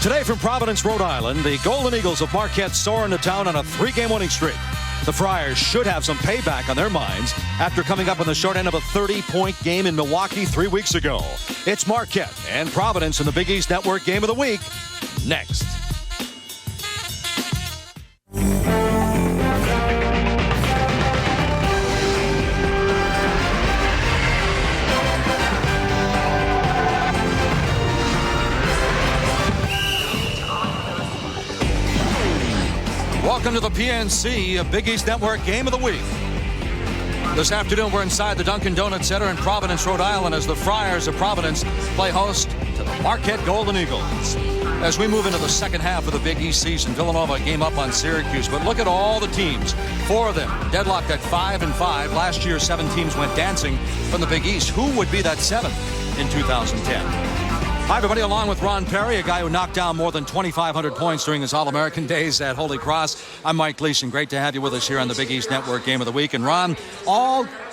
Today from Providence, Rhode Island, the Golden Eagles of Marquette soar into town on a 3-game winning streak. The Friars should have some payback on their minds after coming up on the short end of a 30-point game in Milwaukee 3 weeks ago. It's Marquette and Providence in the Big East Network Game of the Week. Next. Welcome to the PNC Big East Network Game of the Week. This afternoon, we're inside the Dunkin' Donuts Center in Providence, Rhode Island, as the Friars of Providence play host to the Marquette Golden Eagles. As we move into the second half of the Big East season, Villanova game up on Syracuse, but look at all the teams. 4 of them deadlocked at 5-5. Last year, 7 teams went dancing from the Big East. Who would be that 7th in 2010? Hi, everybody. Along with Ron Perry, a guy who knocked down more than 2,500 points during his All-American days at Holy Cross. I'm Mike Gleason. Great to have you with us here on the Big East Network Game of the Week. And Ron,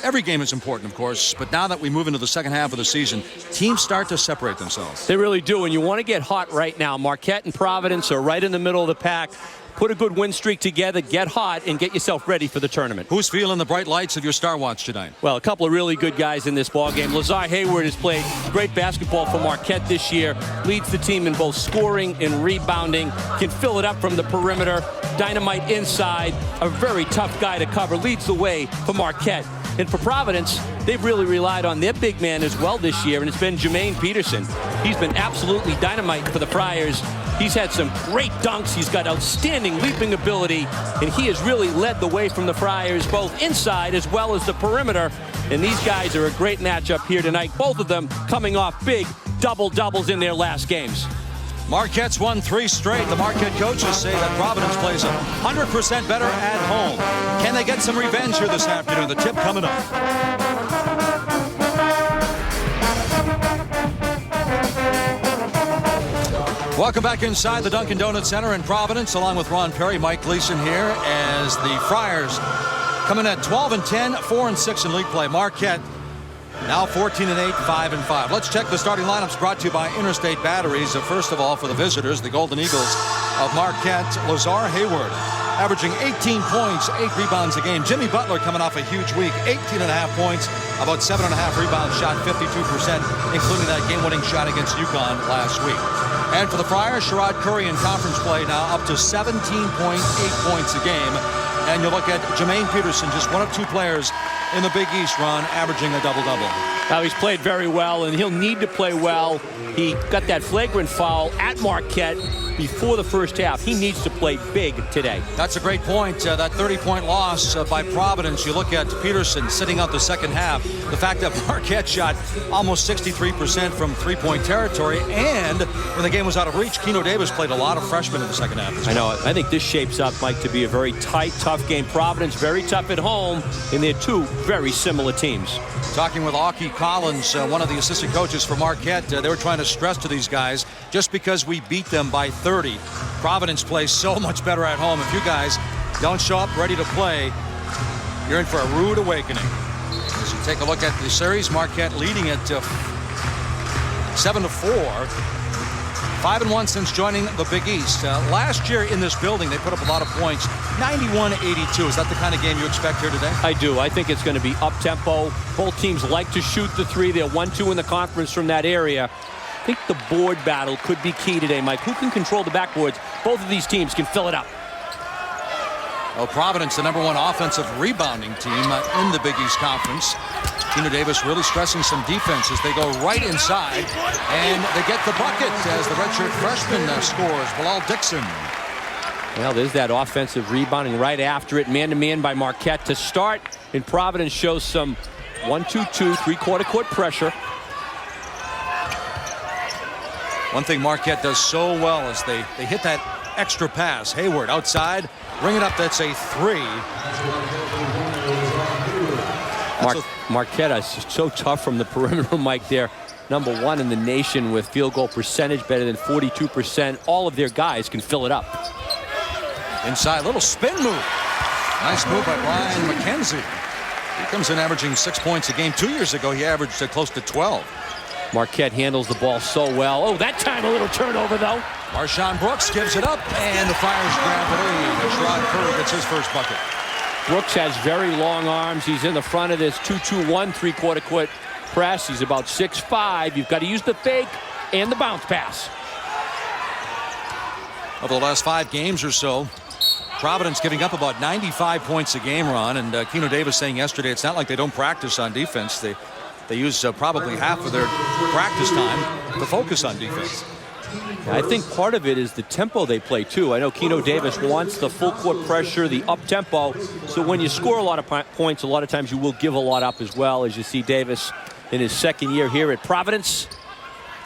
every game is important, of course, but now that we move into the second half of the season, teams start to separate themselves. They really do, and you want to get hot right now. Marquette and Providence are right in the middle of the pack. Put a good win streak together, get hot, and get yourself ready for the tournament. Who's feeling the bright lights of your Star Watch tonight? Well, a couple of really good guys in this ball game. Lazar Hayward has played great basketball for Marquette this year, leads the team in both scoring and rebounding, can fill it up from the perimeter, dynamite inside, a very tough guy to cover, leads the way for Marquette. And for Providence, they've really relied on their big man as well this year, and it's been Jimmy Peterson. He's been absolutely dynamite for the Friars. He's had some great dunks. He's got outstanding leaping ability, and he has really led the way from the Friars, both inside as well as the perimeter. And these guys are a great matchup here tonight, both of them coming off big double-doubles in their last games. Marquette's won 3 straight. The Marquette coaches say that Providence plays 100% better at home. Can they get some revenge here this afternoon? The tip coming up. Welcome back inside the Dunkin' Donuts Center in Providence, along with Ron Perry, Mike Gleason here, as the Friars coming at 12-10, 4-6 in league play. Marquette now 14-8, 5-5. Let's check the starting lineups brought to you by Interstate Batteries. First of all, for the visitors, the Golden Eagles of Marquette, Lazar Hayward, averaging 18 points, 8 rebounds a game. Jimmy Butler coming off a huge week, 18.5 points, about 7.5 rebounds, shot 52%, including that game-winning shot against UConn last week. And for the Friars, Sharaud Curry in conference play now up to 17.8 points a game. And you look at Jimmy Peterson, just one of 2 players in the Big East, Ron, averaging a double-double. Now, he's played very well, and he'll need to play well. He got that flagrant foul at Marquette before the first half. He needs to play big today. That's a great point. That 30-point loss by Providence. You look at Peterson sitting out the second half. The fact that Marquette shot almost 63% from three-point territory, and when the game was out of reach, Keno played a lot of freshmen in the second half. I know. I think this shapes up, Mike, to be a very tight, tough game. Providence very tough at home, and they're 2 very similar teams. Talking with Aukie Collins, one of the assistant coaches for Marquette, they were trying to stress to these guys, just because we beat them by 30, Providence plays so much better at home. If you guys don't show up ready to play, you're in for a rude awakening. As you take a look at the series, Marquette leading it 7-4. 5-1 since joining the Big East. Last year in this building, they put up a lot of points, 91-82. Is that the kind of game you expect here today? I do. I think it's going to be up-tempo. Both teams like to shoot the 3. They're 1-2 in the conference from that area. I think the board battle could be key today, Mike. Who can control the backboards? Both of these teams can fill it up. Well, Providence, the #1 offensive rebounding team in the Big East Conference. Keno really stressing some defense as they go right inside, and they get the bucket as the redshirt freshman scores. Bilal Dixon. Well, there's that offensive rebounding right after it, man-to-man by Marquette to start, and Providence shows some 1-2-2, 3/4 court pressure. One thing Marquette does so well is they hit that extra pass. Hayward outside, bring it up. That's a 3. Marquette is so tough from the perimeter, Mike. They're #1 in the nation with field goal percentage, better than 42%. All of their guys can fill it up. Inside, little spin move. Nice move by Brian McKenzie. He comes in averaging 6 points a game. 2 years ago, he averaged close to 12. Marquette handles the ball so well. Oh, that time a little turnover, though. Marshawn Brooks gives it up, and the Friars grab the lead. And Sharaud Curry gets his first bucket. Brooks has very long arms. He's in the front of this 2-2-1 three-quarter court press. He's about 6'5". You've got to use the fake and the bounce pass. Over the last 5 games or so, Providence giving up about 95 points a game, Ron. And Keno Davis saying yesterday it's not like they don't practice on defense. They use probably half of their practice time to focus on defense. I think part of it is the tempo they play, too. I know Keno Davis wants the full court pressure, the up-tempo. So when you score a lot of points, a lot of times you will give a lot up as well, as you see Davis in his second year here at Providence.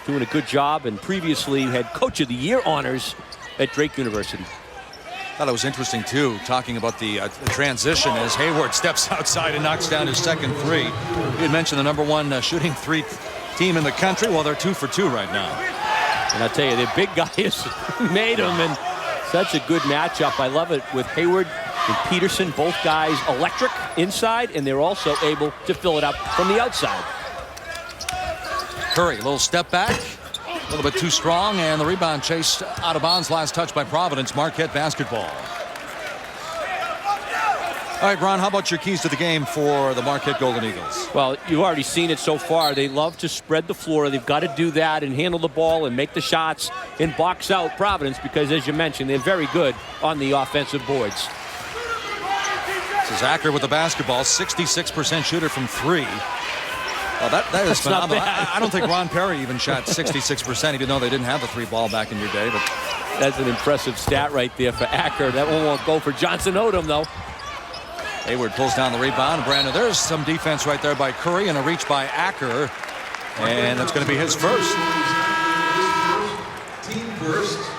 Doing a good job, and previously had Coach of the Year honors at Drake University. I thought it was interesting, too, talking about the transition as Hayward steps outside and knocks down his second three. You had mentioned the #1 shooting three team in the country. Well, they're 2 for 2 right now. And I'll tell you, the big guy has made him, and such a good matchup. I love it with Hayward and Peterson, both guys electric inside, and they're also able to fill it up from the outside. Curry, a little step back, a little bit too strong, and the rebound chased out of bounds. Last touch by Providence. Marquette basketball. All right, Ron, how about your keys to the game for the Marquette Golden Eagles? Well, you've already seen it so far. They love to spread the floor. They've got to do that and handle the ball and make the shots and box out Providence because, as you mentioned, they're very good on the offensive boards. This is Acker with the basketball, 66% shooter from 3. Well, that is That's phenomenal. not bad. I don't think Ron Perry even shot 66%, even though they didn't have the 3 ball back in your day. But that's an impressive stat right there for Acker. That one won't go for Johnson Odom, though. Hayward pulls down the rebound. Brandon, there's some defense right there by Curry and a reach by Acker. And that's going to be his first.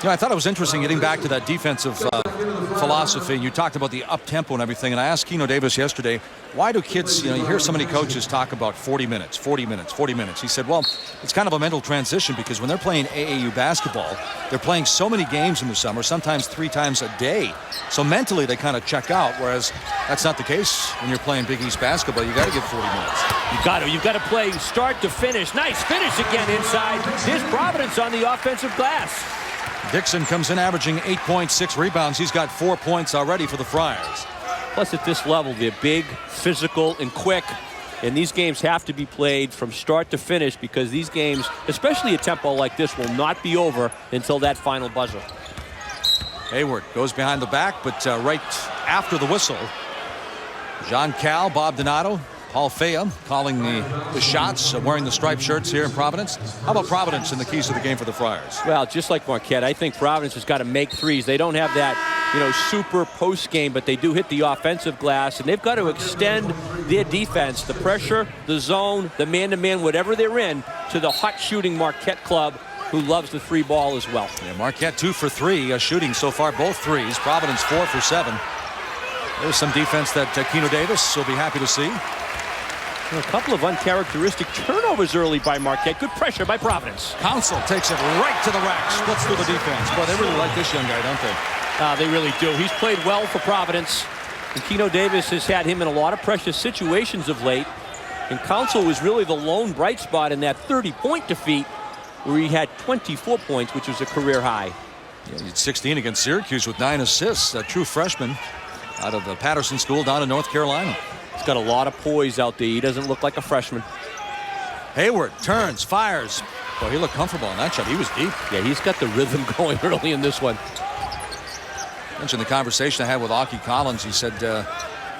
You know, I thought it was interesting getting back to that defensive philosophy. You talked about the up-tempo and everything. And I asked Keno Davis yesterday, why do kids, you hear so many coaches talk about 40 minutes, 40 minutes, 40 minutes. He said, well, it's kind of a mental transition because when they're playing AAU basketball, they're playing so many games in the summer, sometimes 3 times a day. So mentally they kind of check out, whereas that's not the case when you're playing Big East basketball. You got to get 40 minutes. You've got to play start to finish. Nice finish again inside. Here's Providence on the offensive glass. Dixon comes in averaging 8 points, 6 rebounds. He's got 4 points already for the Friars. Plus, at this level, they're big, physical, and quick. And these games have to be played from start to finish because these games, especially a tempo like this, will not be over until that final buzzer. Hayward goes behind the back, but right after the whistle, John Cal, Bob Donato, Paul Fea calling the shots, wearing the striped shirts here in Providence. How about Providence in the keys to the game for the Friars? Well, just like Marquette, I think Providence has got to make threes. They don't have that, super post game, but they do hit the offensive glass, and they've got to extend their defense, the pressure, the zone, the man-to-man, whatever they're in, to the hot shooting Marquette club who loves the 3 ball as well. Yeah, Marquette 2 for 3, shooting so far both threes. Providence 4 for 7. There's some defense that Keno Davis will be happy to see. A couple of uncharacteristic turnovers early by Marquette. Good pressure by Providence. Council takes it right to the rack. Splits through the defense. Boy, they really like this young guy, don't they? They really do. He's played well for Providence. And Keno Davis has had him in a lot of pressure situations of late. And Council was really the lone bright spot in that 30-point defeat where he had 24 points, which was a career high. Yeah, he had 16 against Syracuse with 9 assists. A true freshman out of the Peterson School down in North Carolina. He's got a lot of poise out there. He doesn't look like a freshman. Hayward turns, fires. Boy, he looked comfortable on that shot. He was deep. Yeah, he's got the rhythm going early in this one. Mentioned the conversation I had with Aukie Collins. He said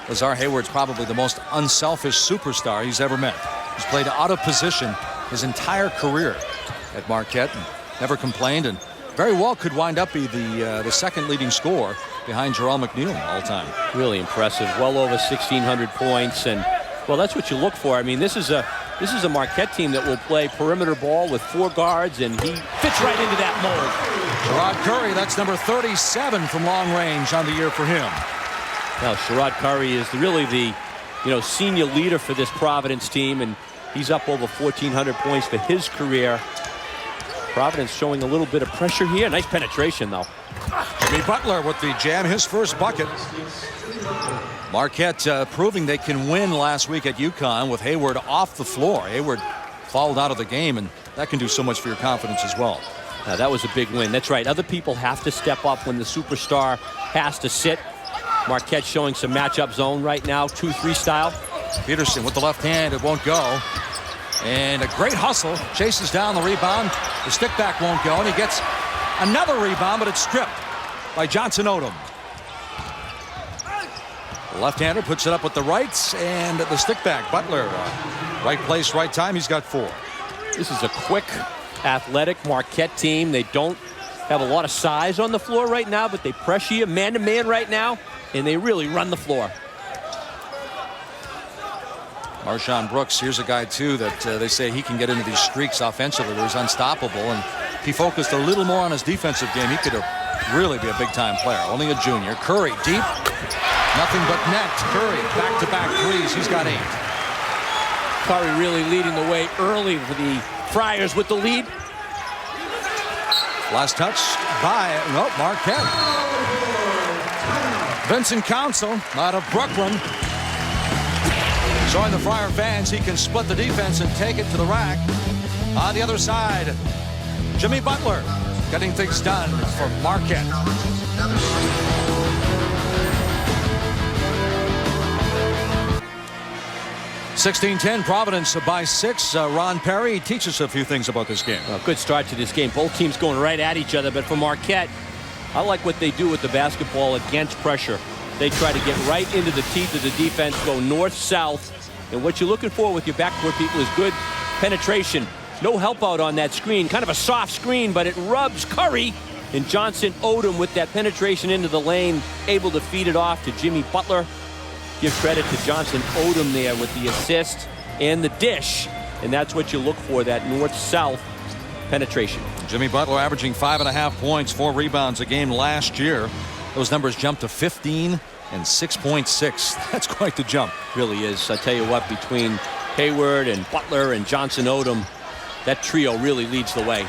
Lazar Hayward's probably the most unselfish superstar he's ever met. He's played out of position his entire career at Marquette and never complained, and very well could wind up be the second leading scorer behind Jerome McNeil all time. Really impressive. Well over 1,600 points, and well, that's what you look for. I mean, this is a Marquette team that will play perimeter ball with 4 guards, and he fits right into that mold. Sharaud Curry, that's number 37 from long range on the year for him. Now, Sharaud Curry is really the senior leader for this Providence team, and he's up over 1,400 points for his career. Providence showing a little bit of pressure here. Nice penetration, though. Jimmy Butler with the jam, his first bucket. Marquette proving they can win last week at UConn with Hayward off the floor. Hayward fouled out of the game, and that can do so much for your confidence as well. That was a big win. That's right. Other people have to step up when the superstar has to sit. Marquette showing some matchup zone right now, 2-3 style. Peterson with the left hand, it won't go. And a great hustle, chases down the rebound. The stick back won't go, and he gets another rebound, but it's stripped by Johnson Odom. The left-hander puts it up with the rights, and the stick back. Butler, right place, right time. He's got 4. This is a quick, athletic Marquette team. They don't have a lot of size on the floor right now, but they pressure you man-to-man right now, and they really run the floor. Marshawn Brooks, here's a guy, too, that they say he can get into these streaks offensively where he's unstoppable. And if he focused a little more on his defensive game, he could really be a big-time player. Only a junior. Curry, deep. Nothing but net. Curry, back-to-back threes. He's got 8. Curry really leading the way early for the Friars with the lead. Last touch by Marquette. Vincent Council out of Brooklyn. Showing the Friar fans he can split the defense and take it to the rack. On the other side, Jimmy Butler getting things done for Marquette. (16-10) Providence by 6. Ron Perry teaches a few things about this game. Good start to this game. Both teams going right at each other, but for Marquette, I like what they do with the basketball against pressure. They try to get right into the teeth of the defense, go north-south. And what you're looking for with your backcourt people is good penetration. No help out on that screen. Kind of a soft screen, but it rubs Curry. And Johnson Odom with that penetration into the lane, able to feed it off to Jimmy Butler. Give credit to Johnson Odom there with the assist and the dish. And that's what you look for, that north-south penetration. Jimmy Butler averaging 5.5 points, 4 rebounds a game last year. Those numbers jumped to 15 and 6.6. That's quite the jump. Really is. I tell you what, between Hayward and Butler and Johnson Odom, that trio really leads the way.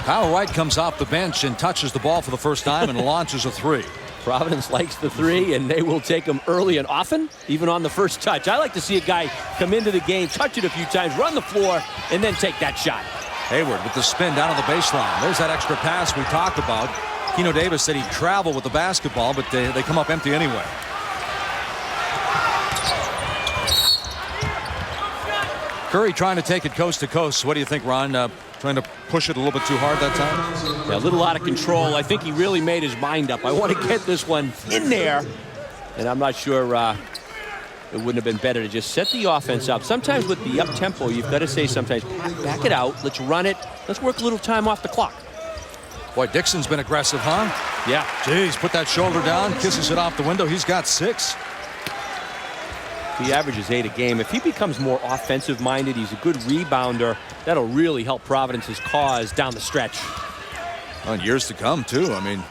Kyle Wright comes off the bench and touches the ball for the first time and launches a 3. Providence likes the 3, and they will take them early and often, even on the first touch. I like to see a guy come into the game, touch it a few times, run the floor, and then take that shot. Hayward with the spin down on the baseline. There's that extra pass we talked about. Keno Davis said he'd travel with the basketball, but they come up empty anyway. Curry trying to take it coast to coast. What do you think, Ron? Trying to push it a little bit too hard that time? Yeah, a little out of control. I think he really made his mind up. I want to get this one in there. And I'm not sure it wouldn't have been better to just set the offense up. Sometimes with the up-tempo, you've got to say sometimes, back it out. Let's run it. Let's work a little time off the clock. Boy, Dixon's been aggressive, huh? Yeah. Jeez, put that shoulder down, kisses it off the window. He's got 6. He averages 8 a game. If he becomes more offensive-minded, he's a good rebounder. That'll really help Providence's cause down the stretch. On years to come, too. I mean,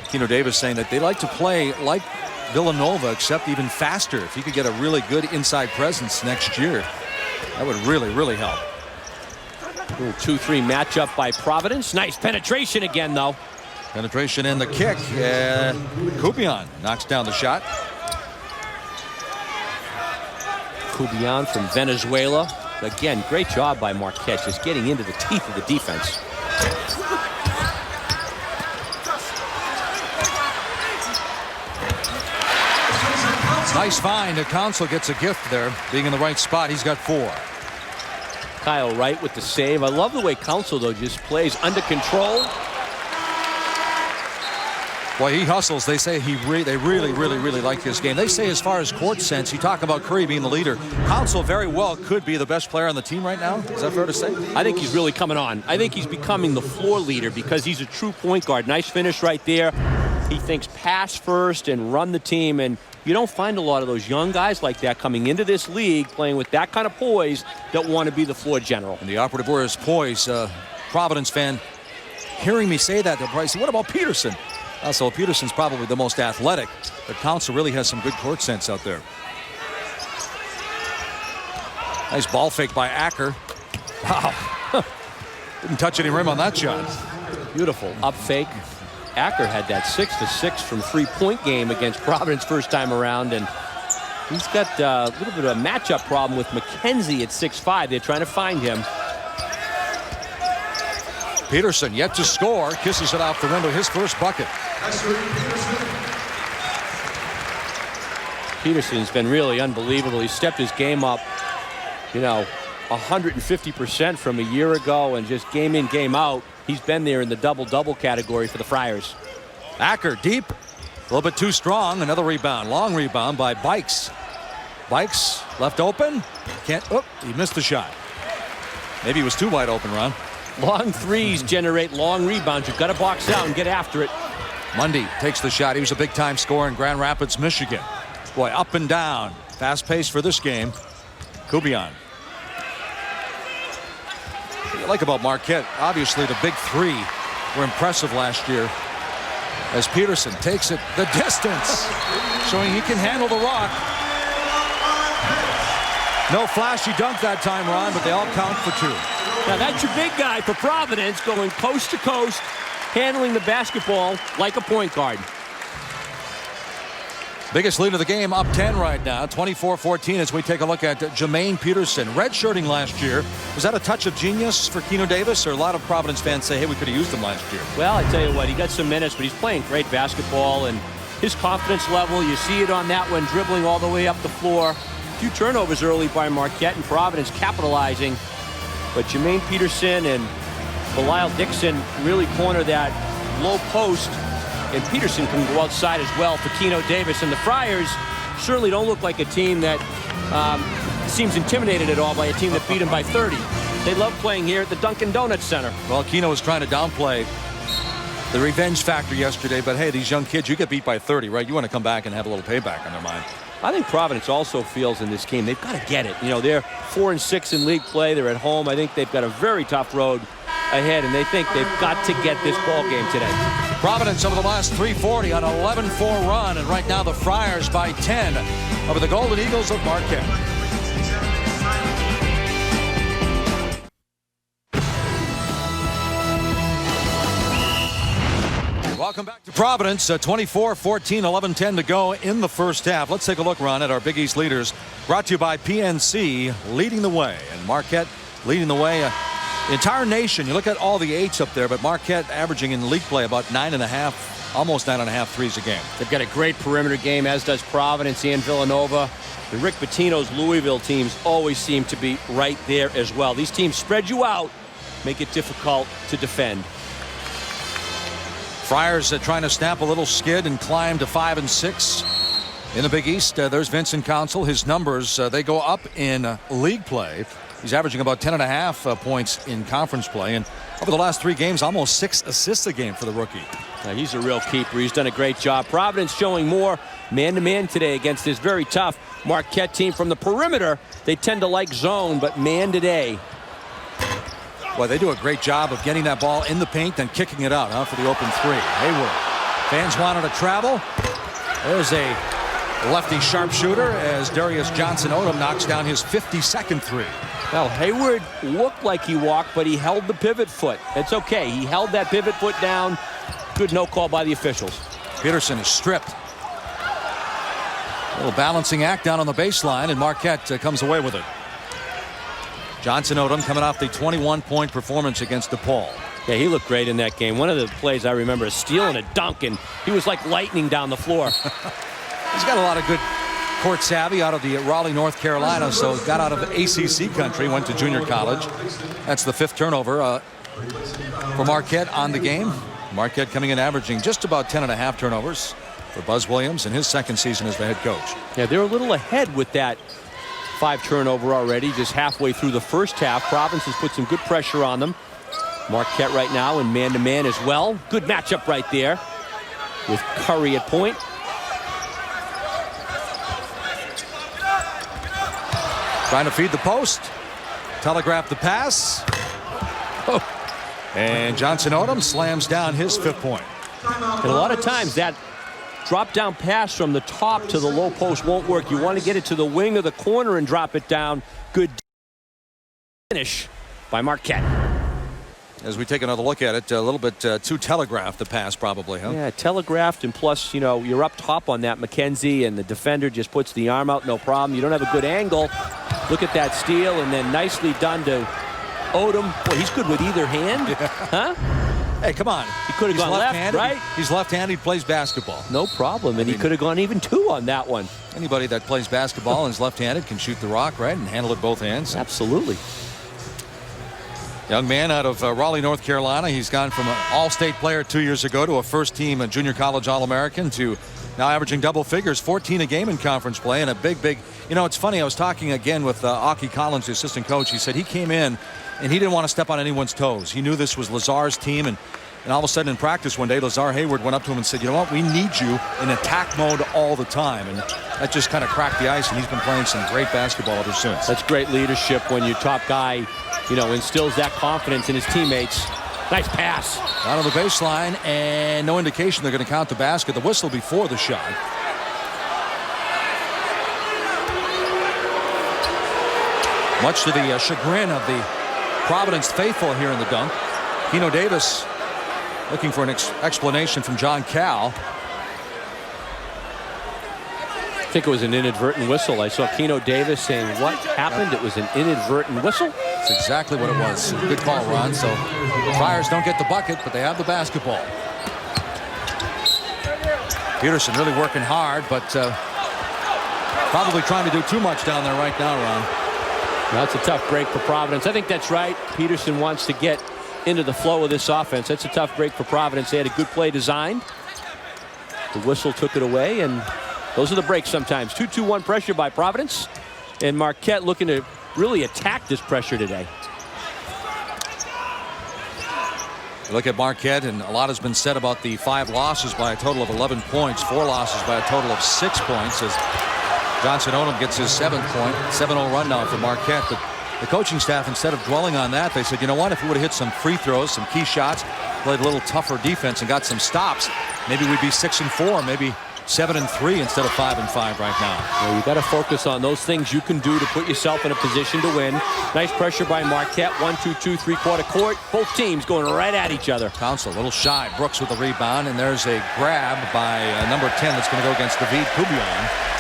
Keno Davis saying that they like to play like Villanova, except even faster. If he could get a really good inside presence next year, that would really, really help. Little 2-3 matchup by Providence. Nice penetration again, though. Penetration and the kick. Kubian knocks down the shot. Kubian from Venezuela. Again, great job by Marquette, just getting into the teeth of the defense. Nice find. The Council gets a gift there, being in the right spot. He's got 4. Kyle Wright with the save. I love the way Council, though, just plays under control. Boy, he hustles. They say they really like his game. They say as far as court sense, you talk about Curry being the leader. Council very well could be the best player on the team right now. Is that fair to say? I think he's really coming on. I think he's becoming the floor leader because he's a true point guard. Nice finish right there. He thinks pass first and run the team, and you don't find a lot of those young guys like that coming into this league playing with that kind of poise that want to be the floor general. And the operative word is poise. Providence fan hearing me say that, they'll probably say, what about Peterson? So Peterson's probably the most athletic, but Council really has some good court sense out there. Nice ball fake by Acker. Wow. Didn't touch any rim on that shot. Beautiful up fake. Acker had that 6-for-6 from 3-point game against Providence first time around, and He's got a little bit of a matchup problem with McKenzie at 6'5". They're trying to find him. Peterson yet to score, kisses it out the window, his first bucket. Peterson's been really unbelievable. He stepped his game up, 150% from a year ago, and just game in, game out, he's been there in the double-double category for the Friars. Acker deep, a little bit too strong. Another rebound, long rebound by Bikes. Bikes left open, he missed the shot. Maybe he was too wide open, Ron. Long threes generate long rebounds. You've got to box out and get after it. Mundy takes the shot. He was a big-time scorer in Grand Rapids, Michigan. Boy, up and down. Fast pace for this game. Kubian. What you like about Marquette, obviously the big three were impressive last year. As Peterson takes it the distance, showing he can handle the rock. No flashy dunk that time, Ron, but they all count for two. Now that's your big guy for Providence, going coast to coast, handling the basketball like a point guard. Biggest lead of the game, up 10 right now, 24-14 as we take a look at Jermaine Peterson. Redshirting last year. Was that a touch of genius for Keno Davis, or a lot of Providence fans say, hey, we could have used him last year? Well, I tell you what, he got some minutes, but he's playing great basketball, and his confidence level, you see it on that one, dribbling all the way up the floor. A few turnovers early by Marquette, and Providence capitalizing. But Jermaine Peterson and Bilal Dixon really corner that low post, and Peterson can go outside as well for Keno Davis. And the Friars certainly don't look like a team that seems intimidated at all by a team that beat them by 30. They love playing here at the Dunkin' Donuts Center. Well, Keno was trying to downplay the revenge factor yesterday, but hey, these young kids, you get beat by 30, right? You want to come back and have a little payback on their mind. I think Providence also feels in this game they've got to get it. They're 4-6 in league play. They're at home. I think they've got a very tough road ahead, and they think they've got to get this ball game today. Providence over the last 3:40 on an 11-4 run, and right now the Friars by 10 over the Golden Eagles of Marquette. Welcome back to Providence. 24-14, 11-10 to go in the first half. Let's take a look, Ron, at our Big East leaders. Brought to you by PNC, leading the way. And Marquette leading the way. The entire nation, you look at all the eights up there, but Marquette averaging in league play about 9.5, almost 9.5 threes a game. They've got a great perimeter game, as does Providence and Villanova. The Rick Pitino's Louisville teams always seem to be right there as well. These teams spread you out, make it difficult to defend. Friars trying to snap a little skid and climb to 5-6 in the Big East. There's Vincent Council. His numbers, they go up in league play. He's averaging about 10.5 points in conference play. And over the last 3 games, almost 6 assists a game for the rookie. He's a real keeper. He's done a great job. Providence showing more man-to-man today against this very tough Marquette team from the perimeter. They tend to like zone, but man today. Well, they do a great job of getting that ball in the paint and kicking it out for the open three. Hayward. Fans wanted to travel. There's a lefty sharpshooter as Darius Johnson-Odom knocks down his 52nd three. Well, Hayward looked like he walked, but he held the pivot foot. It's okay. He held that pivot foot down. Good no call by the officials. Peterson is stripped. A little balancing act down on the baseline, and Marquette comes away with it. Johnson-Odom coming off the 21-point performance against DePaul. Yeah, he looked great in that game. One of the plays I remember is stealing a dunk, and he was like lightning down the floor. He's got a lot of good court savvy out of the Raleigh, North Carolina, so got out of ACC country, went to junior college. That's the 5th turnover for Marquette on the game. Marquette coming in averaging just about 10.5 turnovers for Buzz Williams in his 2nd season as the head coach. Yeah, they're a little ahead with that 5 turnover already, just halfway through the first half. Providence has put some good pressure on them. Marquette right now in man-to-man as well. Good matchup right there with Curry at point. Trying to feed the post. Telegraph the pass. Oh. And Johnson-Odom slams down his 5th point. And a lot of times that drop-down pass from the top to the low post won't work. You want to get it to the wing or the corner and drop it down. Good finish by Marquette. as we take another look at it. A little bit too telegraphed, the pass probably, huh? Yeah, telegraphed, and plus, you know, you're up top on that McKenzie, and the defender just puts the arm out, no problem. You don't have a good angle. Look at that steal, and then nicely done to Odom. Boy, he's good with either hand. Yeah. Huh? Hey, come on. He could have gone left, right? He's left-handed, he plays basketball. No problem, and he could have gone even 2 on that one. Anybody that plays basketball and is left-handed can shoot the rock, right, and handle it both hands. Absolutely. Young man out of Raleigh, North Carolina. He's gone from an all-state player 2 years ago to a first-team junior college All-American to now averaging double figures, 14 a game in conference play, and a big. You know, it's funny. I was talking again with Aki Collins, the assistant coach. He said he came in and he didn't want to step on anyone's toes. He knew this was Lazar's team, and all of a sudden in practice one day, Lazar Hayward went up to him and said, you know what, we need you in attack mode all the time. And that just kind of cracked the ice, and he's been playing some great basketball ever since. That's great leadership when your top guy, you know, instills that confidence in his teammates. Nice pass. Out of the baseline, and no indication they're going to count the basket. The whistle before the shot. Much to the chagrin of the Providence faithful here in the dunk. Keno Davis looking for an explanation from John Cal. I think it was an inadvertent whistle. I saw Keno Davis saying, what happened? It was an inadvertent whistle. That's exactly what it was. Good call, Ron. So the Friars don't get the bucket, but they have the basketball. Peterson really working hard, but probably trying to do too much down there right now, Ron. That's a tough break for Providence. I think that's right. Peterson wants to get into the flow of this offense. That's a tough break for Providence. They had a good play designed. The whistle took it away, and those are the breaks sometimes. 2-2-1 pressure by Providence, and Marquette looking to really attack this pressure today. Look at Marquette, and a lot has been said about the 5 losses by a total of 11 points, 4 losses by a total of 6 points as Johnson Odom gets his 7th point, 7-0 run now for Marquette. But the coaching staff, instead of dwelling on that, they said, you know what, if we would have hit some free throws, some key shots, played a little tougher defense and got some stops, maybe we'd be 6-4, maybe 7-3 instead of 5-5 right now. Well, you got to focus on those things you can do to put yourself in a position to win. Nice pressure by Marquette. 1-2-2 3-quarter court. Both teams going right at each other. Council a little shy. Brooks with the rebound, and there's a grab by number 10 that's going to go against David Kubion.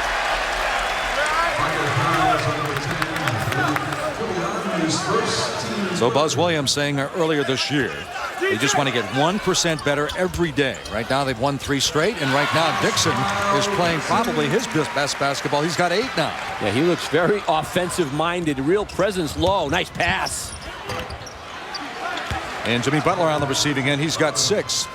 So Buzz Williams saying earlier this year, they just want to get 1% better every day. Right now they've won 3 straight, and right now Dixon is playing probably his best basketball. He's got 8 now. Yeah, he looks very offensive-minded, real presence low. Nice pass. And Jimmy Butler on the receiving end. He's got 6.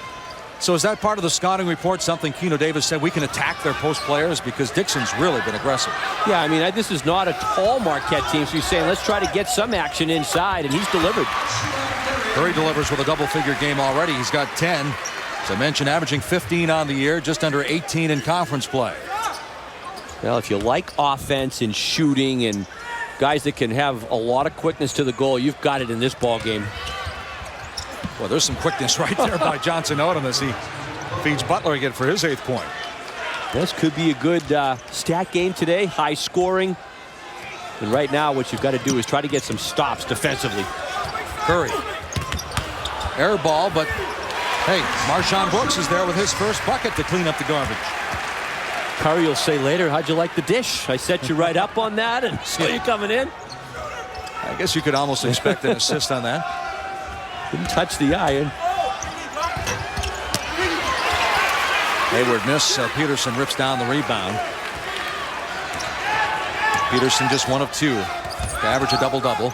So is that part of the scouting report, something Keno Davis said we can attack their post players, because Dixon's really been aggressive? Yeah, I mean, this is not a tall Marquette team, so he's saying let's try to get some action inside, and he's delivered. Curry delivers with a double-figure game already. He's got 10. As I mentioned, averaging 15 on the year, just under 18 in conference play. Well, if you like offense and shooting and guys that can have a lot of quickness to the goal, you've got it in this ball game. Well, there's some quickness right there by Johnson Odom as he feeds Butler again for his 8th point. This could be a good stat game today, high scoring. And right now what you've got to do is try to get some stops defensively. Curry. Air ball, but hey, Marshawn Brooks is there with his first bucket to clean up the garbage. Curry will say later, how'd you like the dish? I set you right up on that and saw you coming in. I guess you could almost expect an assist on that. Didn't touch the iron. Hayward miss. Peterson rips down the rebound. Peterson just 1 of 2 to average a double-double.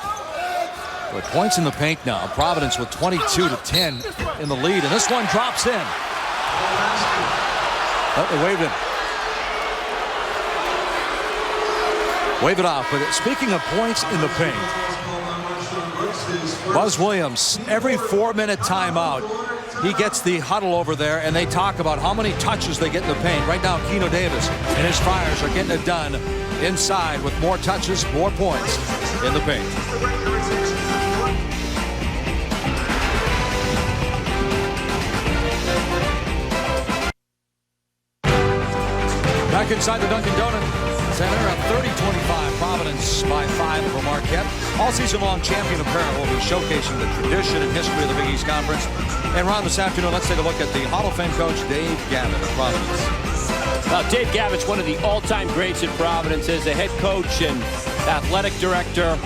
But points in the paint now. Providence with 22-10 in the lead, and this one drops in. Oh, they waved it. Wave it off. But speaking of points in the paint, Buzz Williams, every 4-minute timeout, he gets the huddle over there, and they talk about how many touches they get in the paint. Right now, Keno Davis and his Friars are getting it done inside with more touches, more points in the paint. Back inside the Dunkin' Donut. Center, a 30-25 Providence by 5 over Marquette. All season long, champion apparel will be showcasing the tradition and history of the Big East Conference. And Ron, this afternoon, let's take a look at the Hall of Fame coach, Dave Gavitt of Providence. Dave Gavitt's one of the all-time greats at Providence as a head coach and athletic director,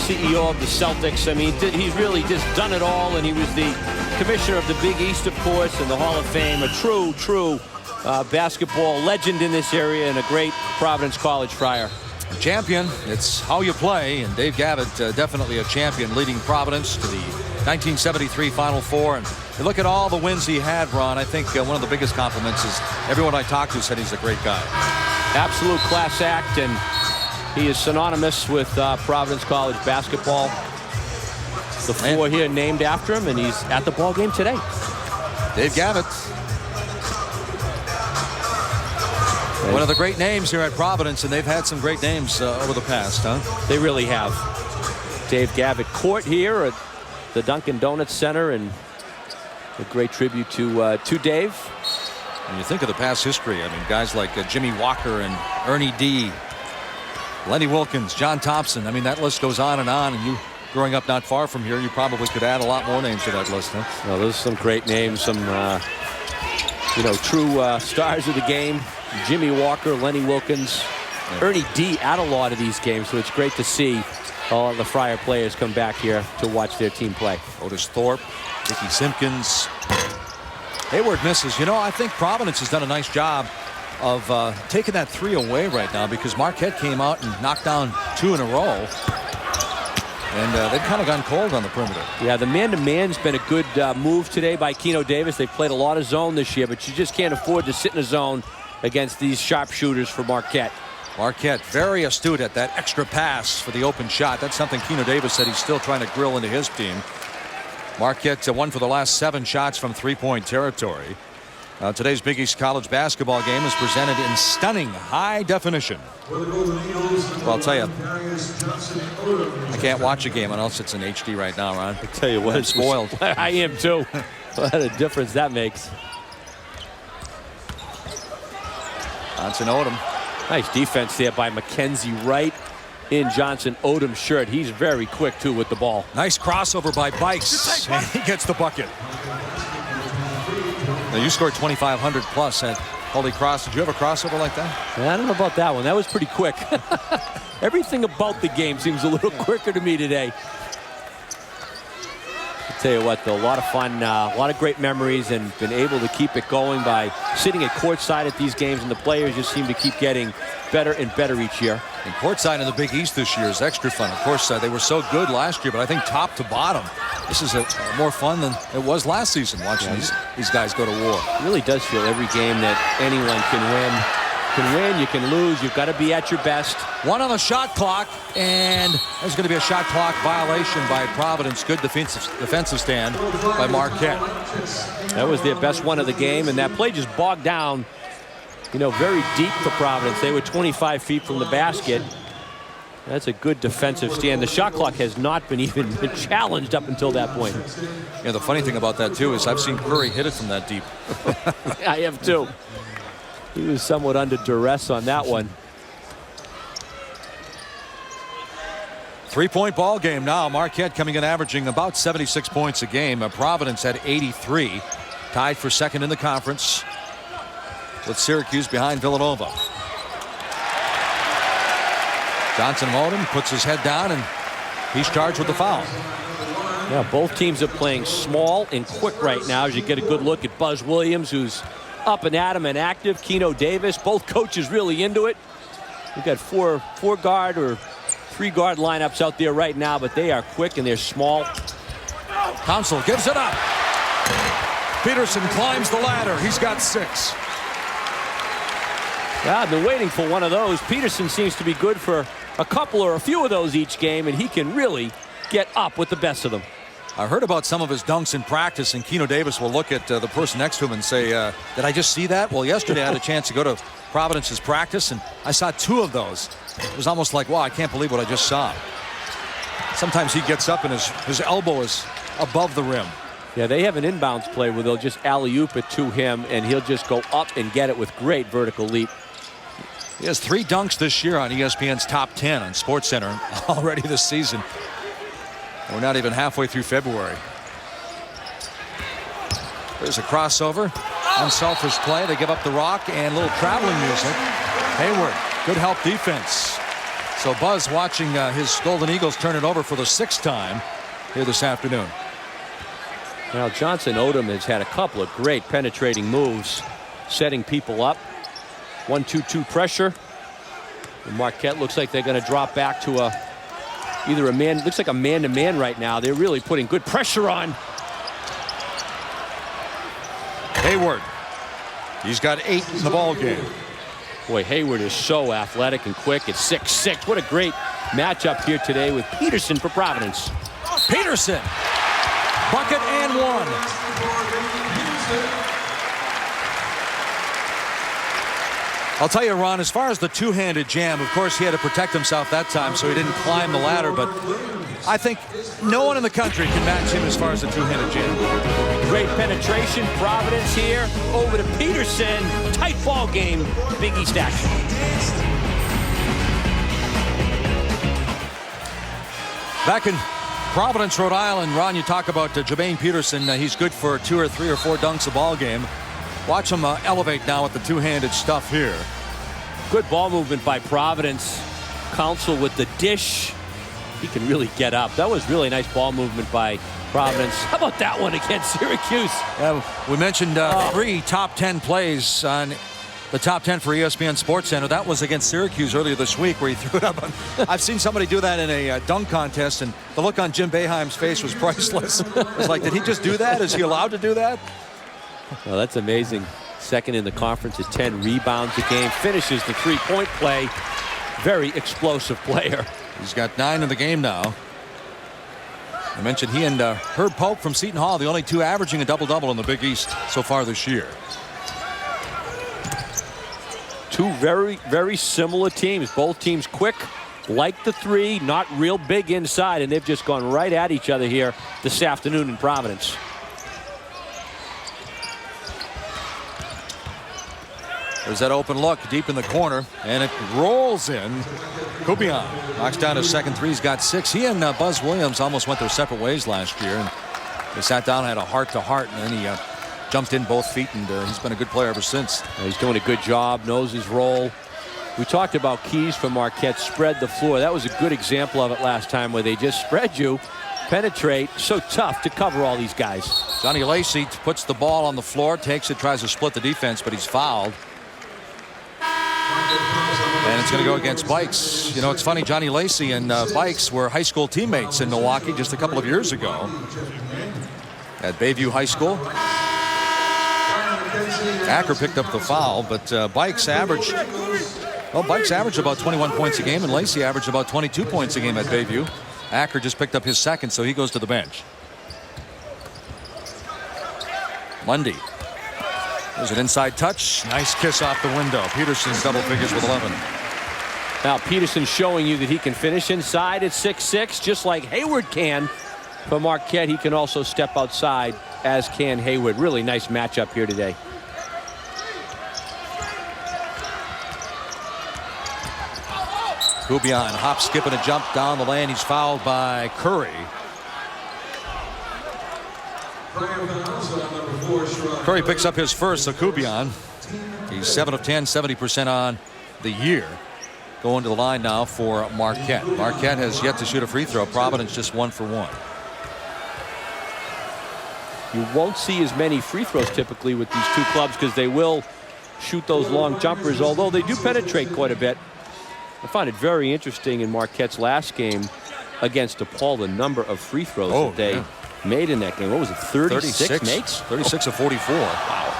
CEO of the Celtics. I mean, he's really just done it all, and he was the commissioner of the Big East, of course, and the Hall of Fame. A true basketball legend in this area and a great Providence College Friar. Champion, it's how you play, and Dave Gavitt definitely a champion, leading Providence to the 1973 Final Four. And you look at all the wins he had, Ron, I think one of the biggest compliments is everyone I talked to said he's a great guy. Absolute class act, and he is synonymous with Providence College basketball. The floor here named after him, and he's at the ball game today. Dave Gavitt. One of the great names here at Providence, and they've had some great names over the past, huh? They really have. Dave Gavitt Court here at the Dunkin' Donuts Center, and a great tribute to Dave. When you think of the past history, I mean, guys like Jimmy Walker and Ernie D, Lenny Wilkins, John Thompson. I mean, that list goes on, and you, growing up not far from here, you probably could add a lot more names to that list, huh? Well, those are some great names, some, true stars of the game. Jimmy Walker, Lenny Wilkins, Ernie D at a lot of these games, so it's great to see all of the Friar players come back here to watch their team play. Otis Thorpe, Ricky Simpkins. Hayward misses. You know, I think Providence has done a nice job of taking that 3 away right now, because Marquette came out and knocked down 2 in a row. And they've kind of gone cold on the perimeter. Yeah, the man-to-man's been a good move today by Keno Davis. They've played a lot of zone this year, but you just can't afford to sit in a zone against these sharpshooters for Marquette. Marquette very astute at that extra pass for the open shot. That's something Keno Davis said he's still trying to grill into his team. Marquette won for the last 7 shots from three-point territory. Today's Big East College basketball game is presented in stunning high definition. Well, I'll tell you, I can't watch a game unless it's in HD right now, Ron. I tell you what, I'm spoiled. I am too. What a difference that makes. Johnson Odom. Nice defense there by Mackenzie Wright in Johnson Odom's shirt. He's very quick too with the ball. Nice crossover by Bikes. And he gets the bucket. Now you scored 2,500 plus at Holy Cross. Did you have a crossover like that? I don't know about that one. That was pretty quick. Everything about the game seems a little quicker to me today. I'll tell you what, though, a lot of fun, a lot of great memories, and been able to keep it going by sitting at courtside at these games, and the players just seem to keep getting better and better each year. And courtside in the Big East this year is extra fun. Of course, they were so good last year, but I think top to bottom, this is more fun than it was last season watching these guys go to war. It really does feel every game that anyone can win. You can lose. You've got to be at your best. 1 on the shot clock, and there's going to be a shot clock violation by Providence. Good defensive stand by Marquette. That was their best one of the game, and that play just bogged down, very deep for Providence. They were 25 feet from the basket. That's a good defensive stand. The shot clock has not been even challenged up until that point. Yeah, the funny thing about that, too, is I've seen Curry hit it from that deep. I have, too. He was somewhat under duress on that one. 3-point ball game now. Marquette coming in averaging about 76 points a game. Providence at 83. Tied for second in the conference, with Syracuse behind Villanova. Johnson Odom puts his head down, and he's charged with the foul. Yeah, both teams are playing small and quick right now, as you get a good look at Buzz Williams, who's up and at him and active. Keno Davis, both coaches really into it. We've got four guard or 3 guard lineups out there right now, but they are quick and they're small. Council gives it up. Peterson climbs the ladder. He's got 6. Yeah, I've been waiting for one of those. Peterson seems to be good for a couple or a few of those each game, and he can really get up with the best of them. I heard about some of his dunks in practice, and Keno Davis will look at the person next to him and say, did I just see that? Well, yesterday I had a chance to go to Providence's practice, and I saw 2 of those. It was almost like, wow, I can't believe what I just saw. Sometimes he gets up and his elbow is above the rim. Yeah, they have an inbounds play where they'll just alley-oop it to him, and he'll just go up and get it with great vertical leap. He has 3 dunks this year on ESPN's Top 10 on SportsCenter already this season. We're not even halfway through February. There's a crossover. Unselfish play. They give up the rock and a little traveling music. Hayward, good help defense. So Buzz watching his Golden Eagles turn it over for the 6th time here this afternoon. Now Johnson Odom has had a couple of great penetrating moves, setting people up. 1-2-2 pressure. And Marquette looks like they're going to drop back to either a man. Looks like a man-to-man right now. They're really putting good pressure on. Hayward. He's got 8 in the ball game. Boy, Hayward is so athletic and quick at 6'6". What a great matchup here today with Peterson for Providence. Peterson. Bucket and 1. I'll tell you, Ron, as far as the two-handed jam, of course, he had to protect himself that time, so he didn't climb the ladder. But I think no one in the country can match him as far as the two-handed jam. Great penetration. Providence here. Over to Peterson. Tight ball game. Big East action. Back in Providence, Rhode Island, Ron, you talk about Jermaine Peterson. He's good for 2 or 3 or 4 dunks a ball game. Watch him elevate now with the two-handed stuff here. Good ball movement by Providence. Council with the dish. He can really get up. That was really nice ball movement by Providence. How about that one against Syracuse? We mentioned 3 top 10 plays on the top 10 for ESPN SportsCenter. That was against Syracuse earlier this week where he threw it up. I've seen somebody do that in a dunk contest, and the look on Jim Boeheim's face was priceless. It's like, did he just do that? Is he allowed to do that? Well, that's amazing. Second in the conference at 10 rebounds a game. Finishes the three-point play. Very explosive player. He's got 9 in the game now. I mentioned he and Herb Pope from Seton Hall, the only 2 averaging a double-double in the Big East so far this year. 2 very, very similar teams. Both teams quick, like the 3, not real big inside, and they've just gone right at each other here this afternoon in Providence. There's that open look deep in the corner, and it rolls in. Kubian knocks down his second 3. He's got 6. He and Buzz Williams almost went their separate ways last year, and they sat down and had a heart-to-heart, and then he jumped in both feet, and he's been a good player ever since. He's doing a good job, knows his role. We talked about keys for Marquette, spread the floor. That was a good example of it last time, where they just spread you, penetrate. So tough to cover all these guys. Johnny Lacey puts the ball on the floor, takes it, tries to split the defense, but he's fouled. And it's going to go against Bikes. You know, it's funny, Johnny Lacey and Bikes were high school teammates in Milwaukee just a couple of years ago at Bayview High School. Acker picked up the foul, but Bikes averaged about 21 points a game, and Lacey averaged about 22 points a game at Bayview. Acker just picked up his second, so he goes to the bench. Mundy. There's an inside touch. Nice kiss off the window. Peterson's double figures with 11. Now Peterson showing you that he can finish inside at 6'6", just like Hayward can. For Marquette, he can also step outside, as can Hayward. Really nice matchup here today. Kubian hop, skip, and a jump down the lane. He's fouled by Curry. Curry picks up his first, so Kubian. He's 7 of 10, 70% on the year. Going to the line now for Marquette. Marquette has yet to shoot a free throw. Providence just 1 for 1. You won't see as many free throws typically with these 2 clubs, because they will shoot those long jumpers, although they do penetrate quite a bit. I found it very interesting in Marquette's last game against DePaul, the number of free throws that they made in that game. What was it, 36 makes? 36 of 44. Wow.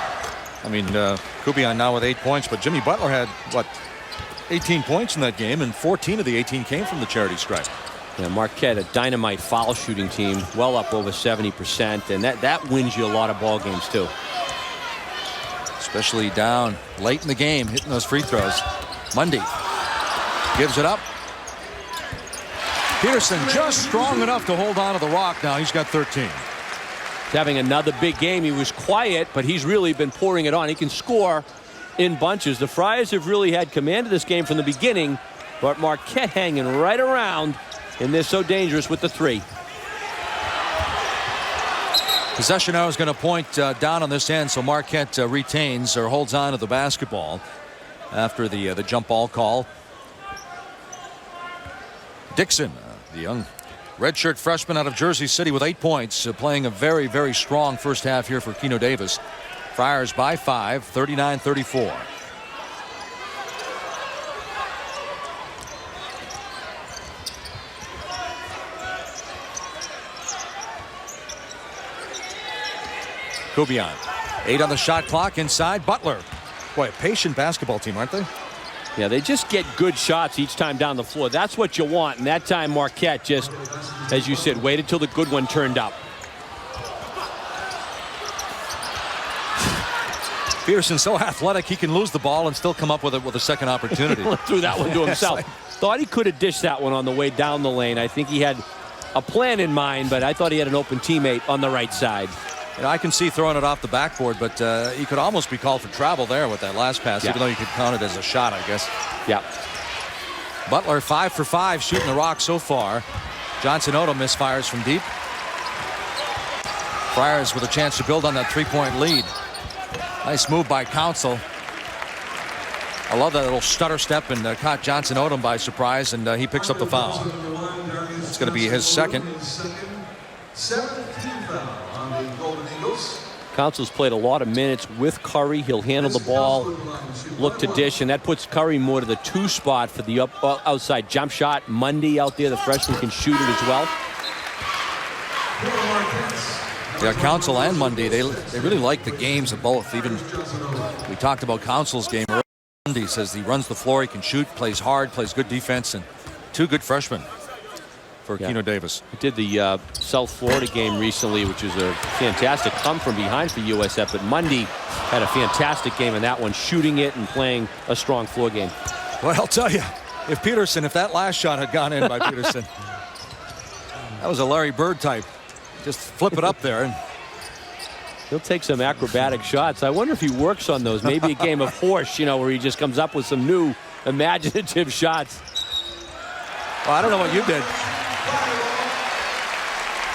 I mean, Kubian now with 8 points, but Jimmy Butler had, what, 18 points in that game, and 14 of the 18 came from the charity stripe. Yeah, Marquette, a dynamite foul shooting team, well up over 70%, and that wins you a lot of ball games too. Especially down late in the game, hitting those free throws. Mundy gives it up. Peterson just strong enough to hold on to the rock. Now he's got 13. He's having another big game. He was quiet, but he's really been pouring it on. He can score in bunches. The Friars have really had command of this game from the beginning, but Marquette hanging right around, and they're so dangerous with the three. Possession now is going to point down on this end, so Marquette retains or holds on to the basketball after the jump ball call. Dixon, the young redshirt freshman out of Jersey City with 8 points, playing a very, very strong first half here for Keno Davis. Friars by 5, 39-34. Kubian, 8 on the shot clock inside. Butler. Boy, a patient basketball team, aren't they? Yeah, they just get good shots each time down the floor. That's what you want. And that time Marquette just, as you said, waited till the good one turned up. Peterson so athletic he can lose the ball and still come up with it with a second opportunity. Threw that one to himself. Thought he could have dished that one on the way down the lane. I think he had a plan in mind, but I thought he had an open teammate on the right side. And I can see throwing it off the backboard, but he could almost be called for travel there with that last pass, even though you could count it as a shot, I guess. Yeah. Butler 5 for 5 shooting the rock so far. Johnson Odom misfires from deep. Friars with a chance to build on that 3-point lead. Nice move by Council. I love that little stutter step and caught Johnson Odom by surprise, and he picks up the foul. It's going to be his second. Council's played a lot of minutes with Curry. He'll handle the ball, look to dish, and that puts Curry more to the 2 spot for the outside jump shot. Mundy out there, the freshman, can shoot it as well. Yeah, Council and Mundy, they really like the games of both. Even we talked about Council's game earlier. Mundy says he runs the floor, he can shoot, plays hard, plays good defense, and 2 good freshmen for Keno Davis. I did the South Florida game recently, which was a fantastic come from behind for USF, but Mundy had a fantastic game in that one, shooting it and playing a strong floor game. Well, I'll tell you, if that last shot had gone in by Peterson, that was a Larry Bird type. Just flip it up there. And he'll take some acrobatic shots. I wonder if he works on those. Maybe a game of horse, where he just comes up with some new imaginative shots. Well, I don't know what you did.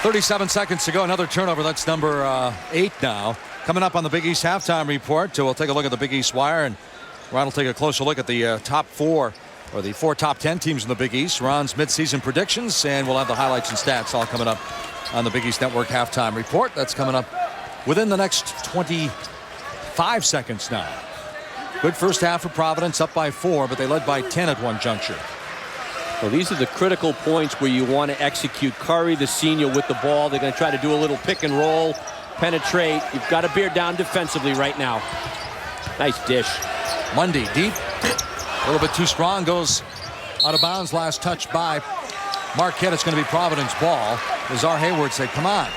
37 seconds to go. Another turnover. That's number 8 now. Coming up on the Big East halftime report. We'll take a look at the Big East wire, and Ron will take a closer look at the top 4 or the 4 top 10 teams in the Big East. Ron's midseason predictions, and we'll have the highlights and stats all coming up on the Big East Network halftime report. That's coming up within the next 25 seconds now. Good first half for Providence, up by 4, but they led by 10 at one juncture. Well, these are the critical points where you want to execute. Curry, the senior, with the ball. They're going to try to do a little pick and roll, penetrate. You've got to bear down defensively right now. Nice dish. Mundy deep. A little bit too strong. Goes out of bounds. Last touch by Marquette. It's going to be Providence ball. Lazar Hayward said, come on.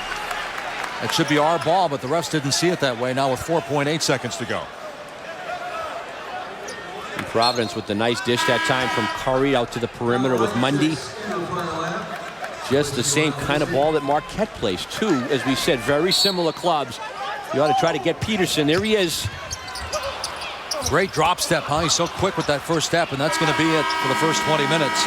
It should be our ball, but the refs didn't see it that way. Now with 4.8 seconds to go. And Providence with the nice dish that time from Curry out to the perimeter with Mundy. Just the same kind of ball that Marquette plays, too. As we said, very similar clubs. You ought to try to get Peterson. There he is. Great drop step, huh? He's so quick with that first step, and that's going to be it for the first 20 minutes.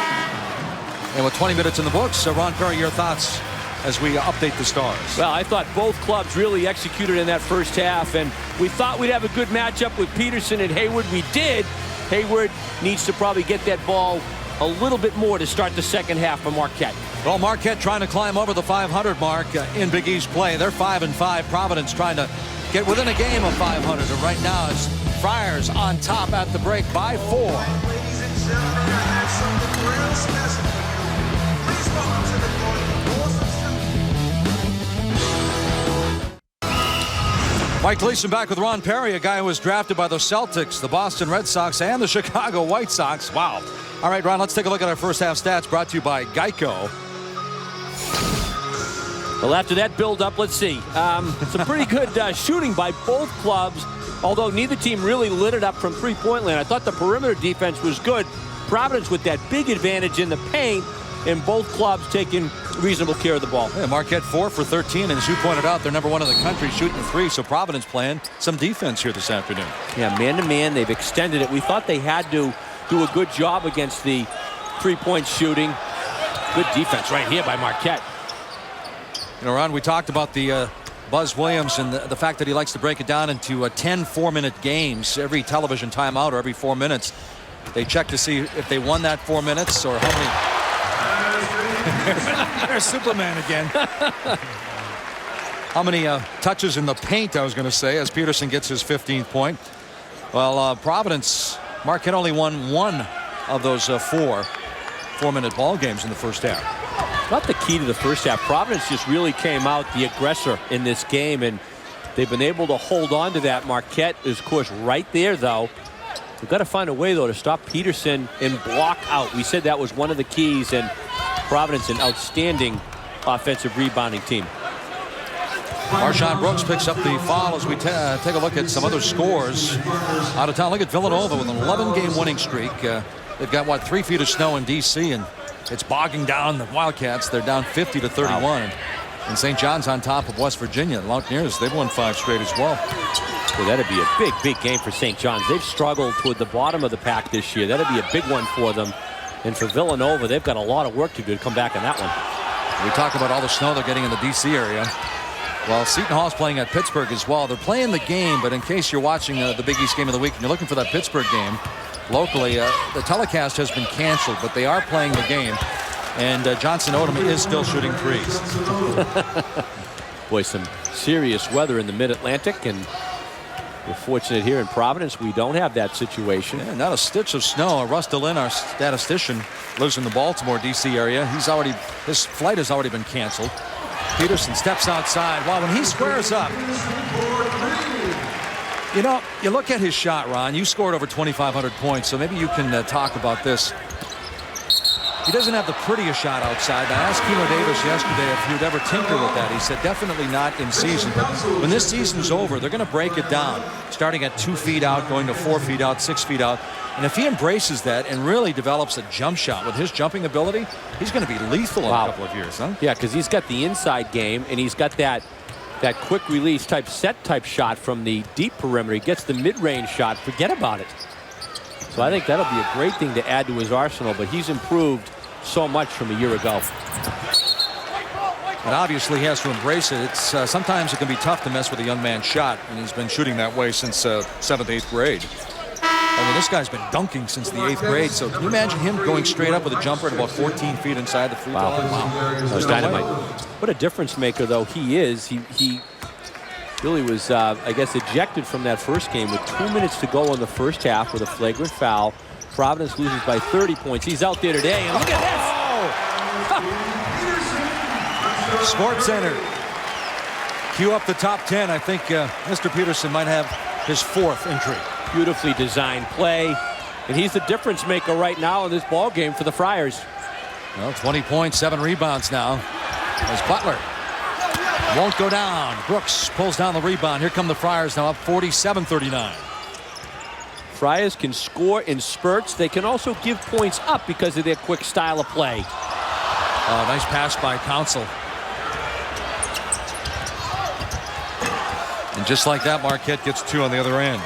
And with 20 minutes in the books, Sharaud Curry, your thoughts as we update the Stars? Well, I thought both clubs really executed in that first half, and we thought we'd have a good matchup with Peterson and Hayward. We did. Hayward needs to probably get that ball a little bit more to start the second half for Marquette. Well, Marquette trying to climb over the 500 mark in Big East play. They're 5-5. Providence trying to get within a game of 500. And right now it's Friars on top at the break by 4. Ladies and gentlemen, I have something real special for you. Please welcome to the Mike Gleason back with Ron Perry, a guy who was drafted by the Celtics, the Boston Red Sox, and the Chicago White Sox. Wow. All right, Ron, let's take a look at our first half stats brought to you by Geico. Well, after that build-up, let's see. Some pretty good shooting by both clubs, although neither team really lit it up from three-point land. I thought the perimeter defense was good. Providence with that big advantage in the paint, and both clubs taking reasonable care of the ball. Yeah, Marquette 4 for 13, and as you pointed out, they're #1 in the country shooting 3, so Providence playing some defense here this afternoon. Yeah, man-to-man, they've extended it. We thought they had to do a good job against the three-point shooting. Good defense right here by Marquette. You know, Ron, we talked about the Buzz Williams and the fact that he likes to break it down into 10 4-minute games. Every television timeout or every 4 minutes, they check to see if they won that 4 minutes or how many. There's Superman again. How many touches in the paint, I was going to say, as Peterson gets his 15th point. Well, Providence, Marquette only won 1 of those 4-minute ball games in the first half. Not the key to the first half. Providence just really came out the aggressor in this game, and they've been able to hold on to that. Marquette is, of course, right there, though. We've got to find a way, though, to stop Peterson and block out. We said that was one of the keys, and Providence, an outstanding offensive rebounding team. Marshawn Brooks picks up the foul as we take a look at some other scores out of town. Look at Villanova with an 11-game winning streak. They've got, what, 3 feet of snow in D.C., and it's bogging down the Wildcats. They're down 50-31. Wow. And St. John's on top of West Virginia. The Mountaineers, they've won 5 straight as well. Well, that'd be a big, big game for St. John's. They've struggled toward the bottom of the pack this year. That'd be a big one for them. And for Villanova, they've got a lot of work to do to come back on that one. We talk about all the snow they're getting in the D.C. area. Well, Seton Hall's playing at Pittsburgh as well. They're playing the game, but in case you're watching the Big East game of the week and you're looking for that Pittsburgh game, locally, the telecast has been canceled, but they are playing the game. And Johnson Odom is still shooting threes. Boy, some serious weather in the Mid-Atlantic, and we're fortunate here in Providence we don't have that situation. Yeah, not a stitch of snow. Russ DeLynn, our statistician, lives in the Baltimore, D.C. area. His flight has already been canceled. Peterson steps outside. Wow, when he squares up, you know, you look at his shot, Ron. You scored over 2,500 points, so maybe you can talk about this. He doesn't have the prettiest shot outside. I asked Keno Davis yesterday if he would ever tinker with that. He said definitely not in season. But when this season's over, they're going to break it down, starting at 2 feet out, going to 4 feet out, 6 feet out. And if he embraces that and really develops a jump shot with his jumping ability, he's going to be lethal in a couple of years, huh? Yeah, because he's got the inside game, and he's got that quick release type shot from the deep perimeter. He gets the mid-range shot. Forget about it. So I think that'll be a great thing to add to his arsenal, but he's improved so much from a year ago. And obviously he has to embrace it. It's sometimes it can be tough to mess with a young man's shot, and he's been shooting that way since 7th, 8th grade. I mean, this guy's been dunking since the 8th grade, so can you imagine him going straight up with a jumper at about 14 feet inside the free throw line? Wow. That was dynamite. What a difference maker, though, he is. He really was, I guess, ejected from that first game with 2 minutes to go in the first half with a flagrant foul. Providence loses by 30 points. He's out there today, and look at this! Sports Center. Cue up the top 10. I think Mr. Peterson might have his 4th entry. Beautifully designed play, and he's the difference maker right now in this ball game for the Friars. Well, 20 points, 7 rebounds now. As Butler won't go down. Brooks pulls down the rebound. Here come the Friars now up 47-39. Friars can score in spurts. They can also give points up because of their quick style of play. Oh, nice pass by Council. And just like that, Marquette gets 2 on the other end.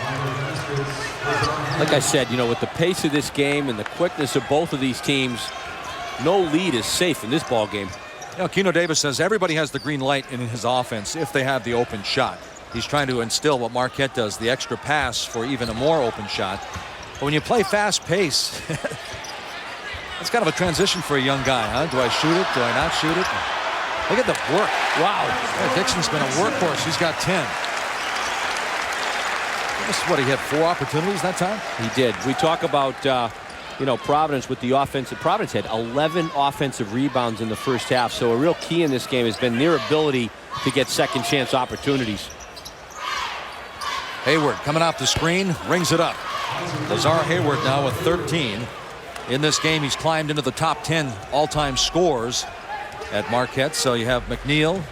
Like I said, you know, with the pace of this game and the quickness of both of these teams, no lead is safe in this ball game. You know, Keno Davis says everybody has the green light in his offense if they have the open shot. He's trying to instill what Marquette does, the extra pass for even a more open shot. But when you play fast pace, it's kind of a transition for a young guy, huh? Do I shoot it? Do I not shoot it? Look at the work. Wow. Yeah, Dixon's been a workhorse. He's got 10. This is what, he had 4 opportunities that time? He did. We talk about, you know, Providence with the offensive. Providence had 11 offensive rebounds in the first half. So a real key in this game has been their ability to get second chance opportunities. Hayward coming off the screen, rings it up. Lazar Hayward now with 13. In this game, he's climbed into the top 10 all-time scores at Marquette. So you have McNeil,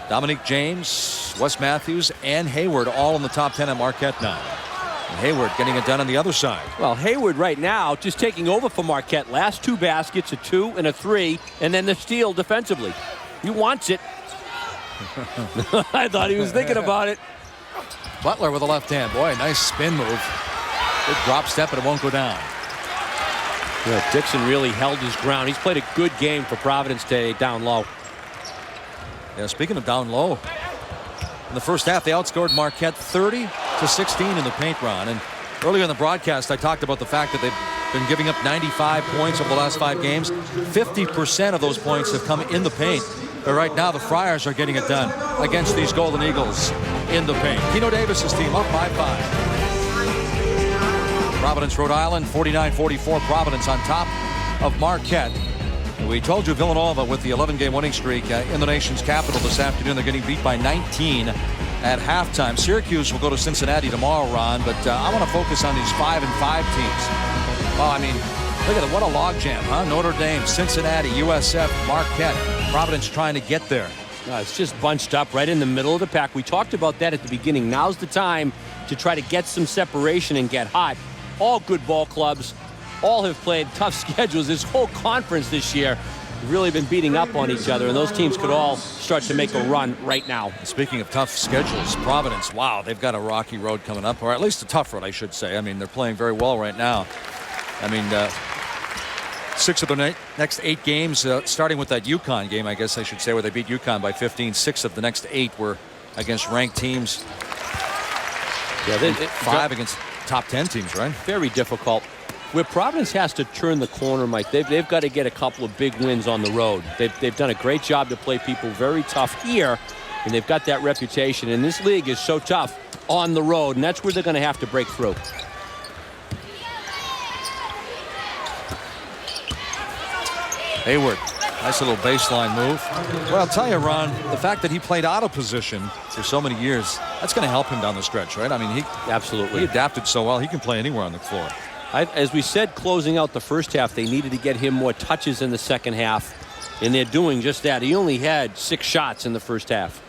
Dominique James, Wes Matthews, and Hayward all in the top 10 at Marquette now. And Hayward getting it done on the other side. Well, Hayward right now just taking over for Marquette. Last 2 baskets, a 2 and a 3, and then the steal defensively. He wants it. I thought he was thinking about it. Butler with a left hand. Boy, nice spin move. Good drop step, and it won't go down. Yeah, Dixon really held his ground. He's played a good game for Providence today down low. Yeah, speaking of down low, in the first half, they outscored Marquette 30-16 in the paint, Ron. And earlier in the broadcast, I talked about the fact that they've been giving up 95 points over the last 5 games. 50% of those points have come in the paint. But right now, the Friars are getting it done against these Golden Eagles in the paint. Keno Davis's team up by 5. Providence, Rhode Island, 49-44. Providence on top of Marquette. We told you Villanova with the 11-game winning streak in the nation's capital this afternoon. They're getting beat by 19 at halftime. Syracuse will go to Cincinnati tomorrow, Ron, but I want to focus on these 5-5 teams. Oh, I mean, look at it. What a logjam, huh? Notre Dame, Cincinnati, USF, Marquette. Providence trying to get there. It's just bunched up right in the middle of the pack. We talked about that at the beginning. Now's the time to try to get some separation and get hot. All good ball clubs. All have played tough schedules. This whole conference this year really been beating up on each other, and those teams could all start to make a run right now. Speaking of tough schedules, Providence, wow, they've got a rocky road coming up, or at least a tough road, I should say. I mean, they're playing very well right now. I mean, 6 of the next 8 games, starting with that UConn game, I guess I should say, where they beat UConn by 15. 6 of the next 8 were against ranked teams. Yeah, 5 against top 10 teams, right? Very difficult. Where Providence has to turn the corner, Mike, they've got to get a couple of big wins on the road. They've done a great job to play people very tough here, and they've got that reputation. And this league is so tough on the road, and that's where they're going to have to break through. Hayward, nice little baseline move. Well, I'll tell you, Ron, the fact that he played out of position for so many years, that's going to help him down the stretch, right? I mean, Absolutely. He adapted so well, he can play anywhere on the floor. As we said, closing out the first half, they needed to get him more touches in the second half, and they're doing just that. He only had 6 shots in the first half.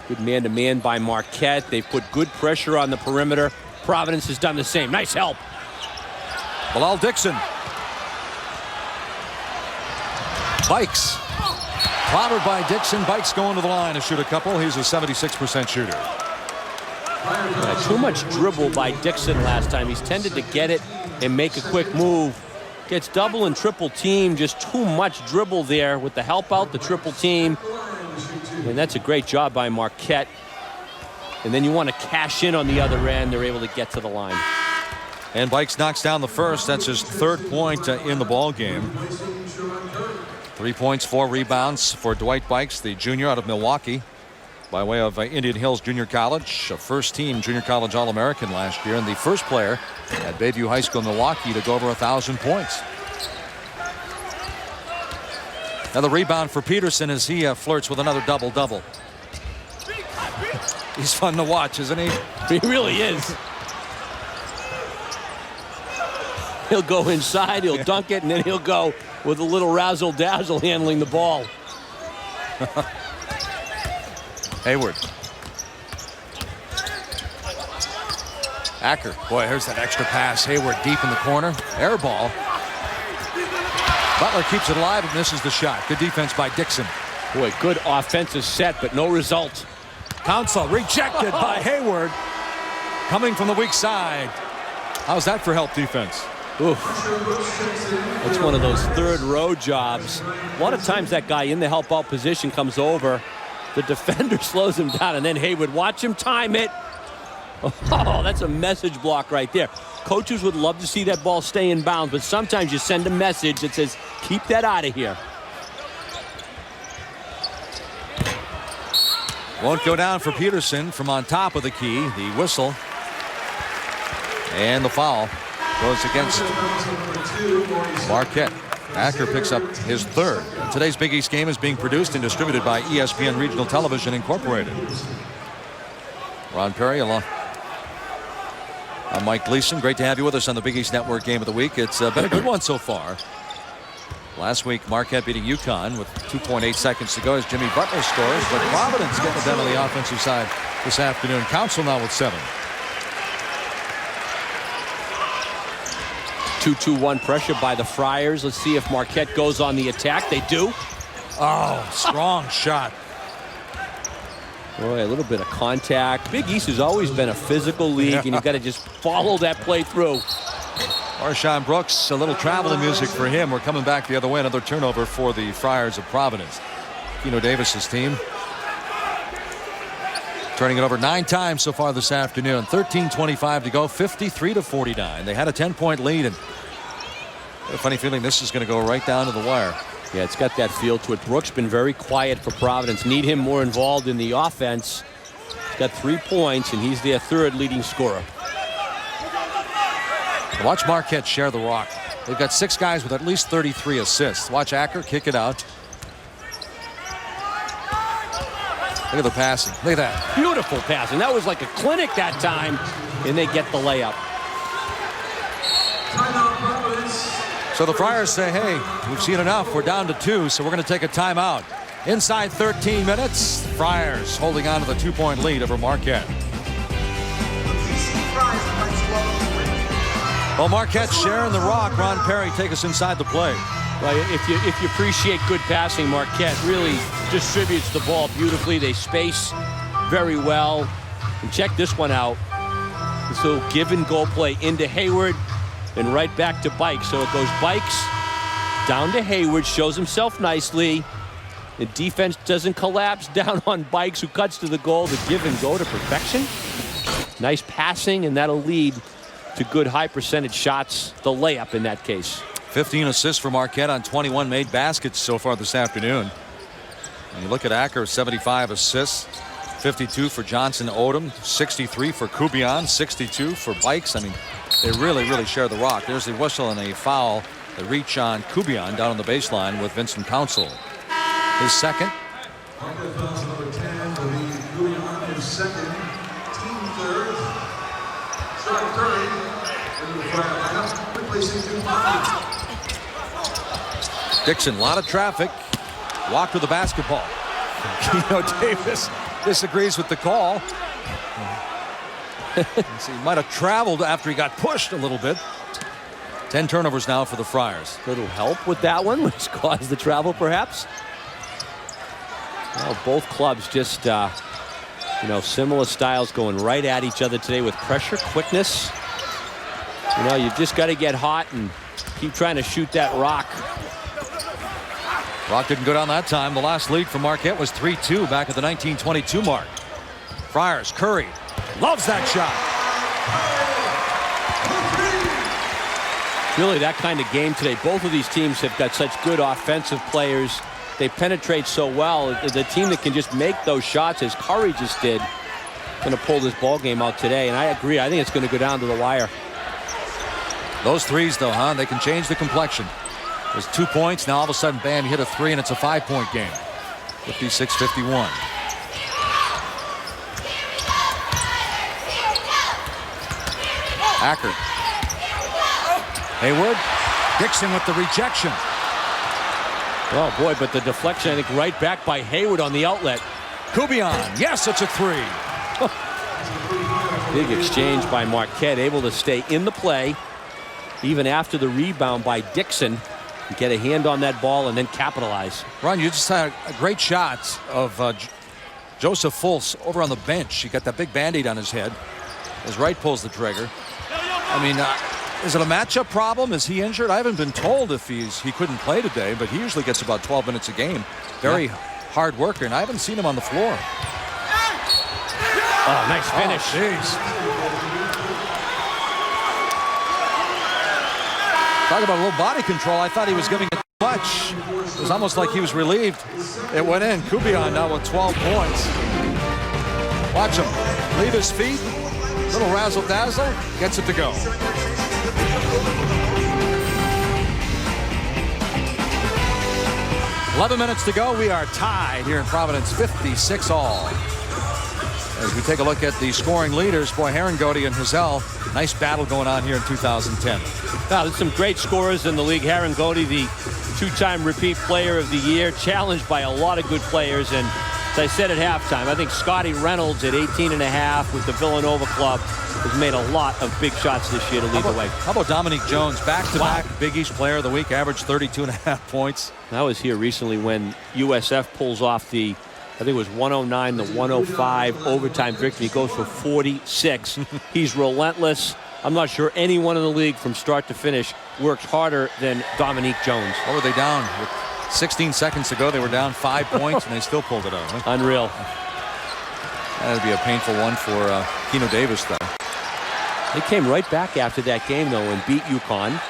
Good man-to-man by Marquette. They put good pressure on the perimeter. Providence has done the same. Nice help. Bilal Dixon. Bikes. Clobbered by Dixon. Bikes going to the line to shoot a couple. He's a 76% shooter. Too much dribble by Dixon last time. He's tended to get it and make a quick move. Gets double and triple team. Just too much dribble there with the help out, the triple team. And that's a great job by Marquette. And then you want to cash in on the other end. They're able to get to the line. And Bikes knocks down the first. That's his 3rd point in the ball game. 3 points, 4 rebounds for Dwight Bikes, the junior out of Milwaukee, by way of Indian Hills Junior College, a first-team junior college All-American last year, and the first player at Bayview High School in Milwaukee to go over 1,000 points. Now the rebound for Peterson as he flirts with another double-double. He's fun to watch, isn't he? He really is. He'll go inside, he'll dunk it, and then he'll go with a little razzle-dazzle handling the ball. Hayward. Acker. Boy, here's that extra pass. Hayward deep in the corner. Air ball. Butler keeps it alive and misses the shot. Good defense by Dixon. Boy, good offensive set, but no result. Counsell rejected by Hayward. Coming from the weak side. How's that for help defense? Oof. It's one of those third row jobs. A lot of times that guy in the help out position comes over. The defender slows him down, and then Hayward, watch him time it. Oh, that's a message block right there. Coaches would love to see that ball stay in bounds, but sometimes you send a message that says, keep that out of here. Won't go down for Peterson from on top of the key. The whistle. And the foul goes against Marquette. Acker picks up his 3rd. Today's Big East game is being produced and distributed by ESPN Regional Television Incorporated. Ron Perry along. I'm Mike Gleason. Great to have you with us on the Big East Network Game of the Week. It's been a good one so far. Last week, Marquette beating UConn with 2.8 seconds to go as Jimmy Butler scores. But Providence getting it done on the offensive side this afternoon. Council now with 7. 2-2-1 pressure by the Friars. Let's see if Marquette goes on the attack. They do. Oh, strong shot. Boy, a little bit of contact. Big East has always been a physical league, and you've got to just follow that play through. Marshawn Brooks, a little traveling music for him. We're coming back the other way. Another turnover for the Friars of Providence. Keno Davis's team turning it over 9 times so far this afternoon. 13:25 to go, 53-49. They had a 10-point lead, and I have a funny feeling this is going to go right down to the wire. Yeah, it's got that feel to it. Brooks been very quiet for Providence. Need him more involved in the offense. He's got 3 points, and he's their 3rd leading scorer. Watch Marquette share the rock. They've got 6 guys with at least 33 assists. Watch Acker kick it out. Look at the passing. Look at that. Beautiful passing. That was like a clinic that time, and they get the layup. So the Friars say, hey, we've seen enough. We're down to 2, so we're going to take a timeout. Inside 13 minutes, Friars holding on to the 2-point lead over Marquette. Well, Marquette sharing the rock. Ron Perry, take us inside the play. Well, if you appreciate good passing, Marquette really distributes the ball beautifully. They space very well. And check this one out. This little give and go play into Hayward and right back to Bikes. So it goes Bikes down to Hayward, shows himself nicely. The defense doesn't collapse down on Bikes, who cuts to the goal. The give and go to perfection. Nice passing, and that'll lead to good high percentage shots. The layup in that case. 15 assists for Marquette on 21 made baskets so far this afternoon. And you look at Acker, 75 assists, 52 for Johnson Odom, 63 for Kubion, 62 for Bikes. I mean, they really share the rock. There's the whistle and a foul. The reach on Kubion down on the baseline with Vincent Council. His second. Marquette fouls number 10 will be Kubion, his second, team 3rd. Sharaud Curry in the Friar lineup, replacing Jimmy Butler. Dixon, a lot of traffic. Walked with the basketball. Keno Davis disagrees with the call. He might have traveled after he got pushed a little bit. 10 turnovers now for the Friars. Little help with that one, which caused the travel perhaps. Well, both clubs just, similar styles going right at each other today with pressure, quickness. You've just got to get hot and keep trying to shoot that rock. Rock didn't go down that time. The last lead for Marquette was 3-2 back at the 1922 mark. Friars, Curry loves that shot. Really that kind of game today. Both of these teams have got such good offensive players. They penetrate so well. The team that can just make those shots, as Curry just did, going to pull this ball game out today. And I agree. I think it's going to go down to the wire. Those threes, though, they can change the complexion. There's 2 points. Now all of a sudden, bam, you hit a 3, and it's a 5-point game. 56-51. Acker. Hayward. Dixon with the rejection. Oh, boy, but the deflection, I think, right back by Hayward on the outlet. Kubion. Yes, it's a 3. Big exchange by Marquette, able to stay in the play, even after the rebound by Dixon. Get a hand on that ball and then capitalize. Ron, you just had a great shot of Joseph Fultz over on the bench. He got that big Band-Aid on his head. His right pulls the trigger. I mean, is it a matchup problem? Is he injured? I haven't been told if he couldn't play today, but he usually gets about 12 minutes a game. Very hard worker, and I haven't seen him on the floor. Oh, nice finish. Oh, jeez. Talk about a little body control. I thought he was giving it too much. It was almost like he was relieved. It went in. Kubion now with 12 points. Watch him leave his feet. Little razzle-dazzle. Gets it to go. 11 minutes to go. We are tied here in Providence, 56-all. As we take a look at the scoring leaders, boy, Herringody and Hazel, nice battle going on here in 2010. Wow, there's some great scorers in the league. Herringody, the two-time repeat player of the year, challenged by a lot of good players. And as I said at halftime, I think Scotty Reynolds at 18.5 with the Villanova club has made a lot of big shots this year to lead the way. How about Dominique Jones, back-to-back Big East Player of the Week, averaged 32.5 points. I was here recently when USF pulls off the, I think it was 109 to 105 overtime victory. He goes for 46. He's relentless. I'm not sure anyone in the league from start to finish works harder than Dominique Jones. What were they down? With 16 seconds to go, they were down 5 points, and they still pulled it out. Huh? Unreal. That would be a painful one for Keno Davis, though. They came right back after that game, though, and beat UConn.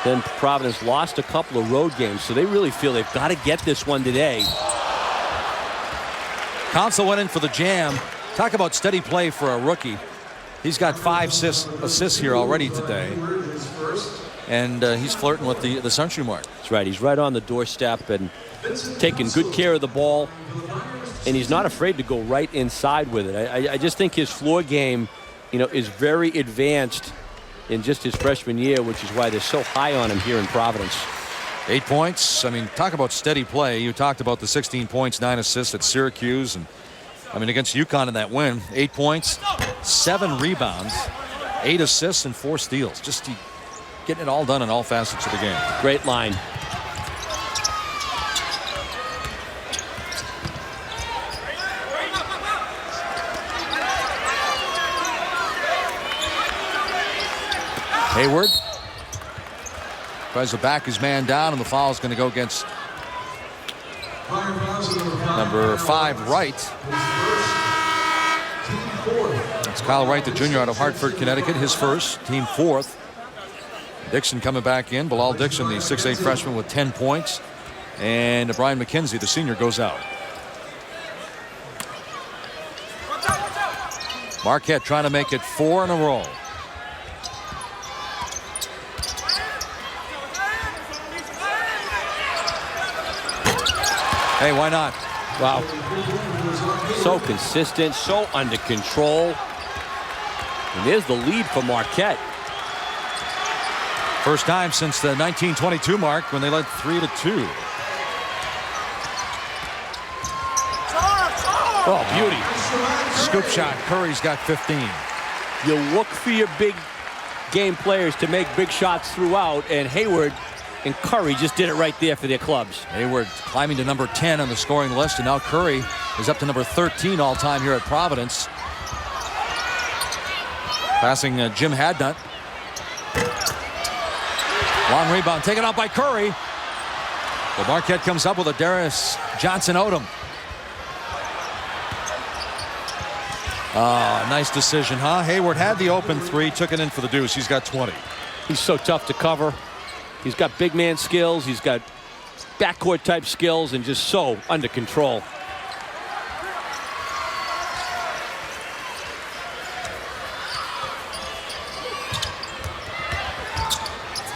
Then Providence lost a couple of road games, so they really feel they've got to get this one today. Council went in for the jam. Talk about steady play for a rookie. He's got 5 assists here already today. And he's flirting with the century mark. That's right. He's right on the doorstep and taking good care of the ball. And he's not afraid to go right inside with it. I just think his floor game, you know, is very advanced in just his freshman year, which is why they're so high on him here in Providence. 8 points. I mean, talk about steady play. You talked about the 16 points, 9 assists at Syracuse. And I mean, against UConn in that win, 8 points, 7 rebounds, 8 assists, and 4 steals. Just getting it all done in all facets of the game. Great line. Hayward tries to back his man down, and the foul is going to go against number 5, Wright. It's Kyle Wright, the junior out of Hartford, Connecticut, his first, team 4th. Dixon coming back in. Bilal Dixon, the 6'8 freshman, with 10 points. And Brian McKenzie, the senior, goes out. Marquette trying to make it 4 in a row. Hey, why not? Wow. So consistent, so under control. And there's the lead for Marquette. First time since the 1922 mark when they led 3-2. Oh, beauty. Scoop shot. Curry's got 15. You look for your big game players to make big shots throughout, and Hayward and Curry just did it right there for their clubs. Hayward climbing to number 10 on the scoring list, and now Curry is up to number 13 all-time here at Providence. Passing Jim Hadnut. Long rebound taken out by Curry. The Marquette comes up with a Darius Johnson-Odom. Nice decision, huh? Hayward had the open 3, took it in for the deuce. He's got 20. He's so tough to cover. He's got big man skills. He's got backcourt type skills and just so under control.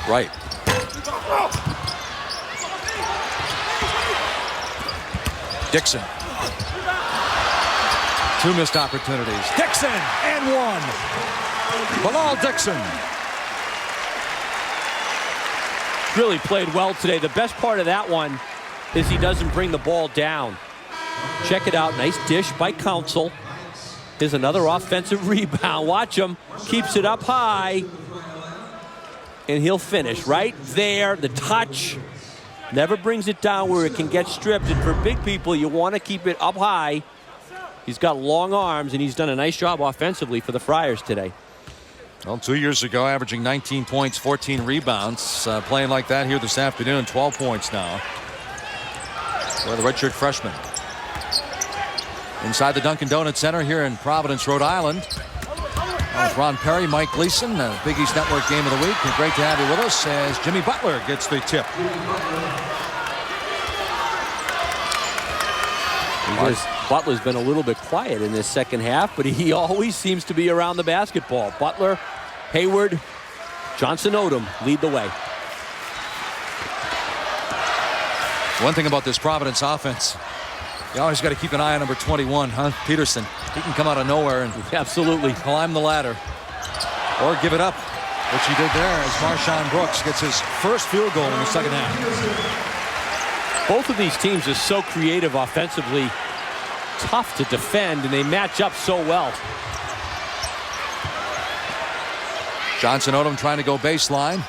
Right. Dixon. 2 missed opportunities. Dixon and 1. Bilal Dixon. Really played well today. The best part of that one is he doesn't bring the ball down. Check it out. Nice dish by Council. Here's another offensive rebound. Watch him. Keeps it up high. And he'll finish right there. The touch. Never brings it down where it can get stripped. And for big people, you want to keep it up high. He's got long arms, and he's done a nice job offensively for the Friars today. Well, 2 years ago, averaging 19 points, 14 rebounds. Playing like that here this afternoon, 12 points now. For the redshirt freshman. Inside the Dunkin' Donuts Center here in Providence, Rhode Island. With Ron Perry, Mike Gleason, Big East Network Game of the Week. And great to have you with us as Jimmy Butler gets the tip. Butler's been a little bit quiet in this second half, but he always seems to be around the basketball. Butler, Hayward, Johnson-Odom lead the way. One thing about this Providence offense, you always got to keep an eye on number 21, huh? Peterson. He can come out of nowhere and absolutely climb the ladder or give it up. which he did there as Marshawn Brooks gets his first field goal in the second half. Both of these teams are so creative offensively, tough to defend, and they match up so well. Johnson Odom trying to go baseline.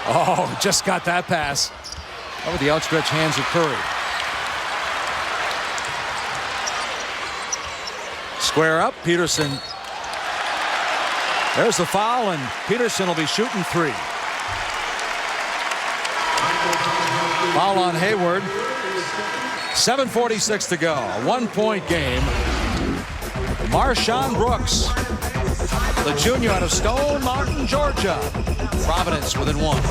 Oh, just got that pass over the outstretched hands of Curry. Square up, Peterson. There's the foul, and Peterson will be shooting three. Foul on Hayward. 7:46 to go. A 1-point game. Marshawn Brooks, the junior out of Stone Mountain, Georgia. Providence within one.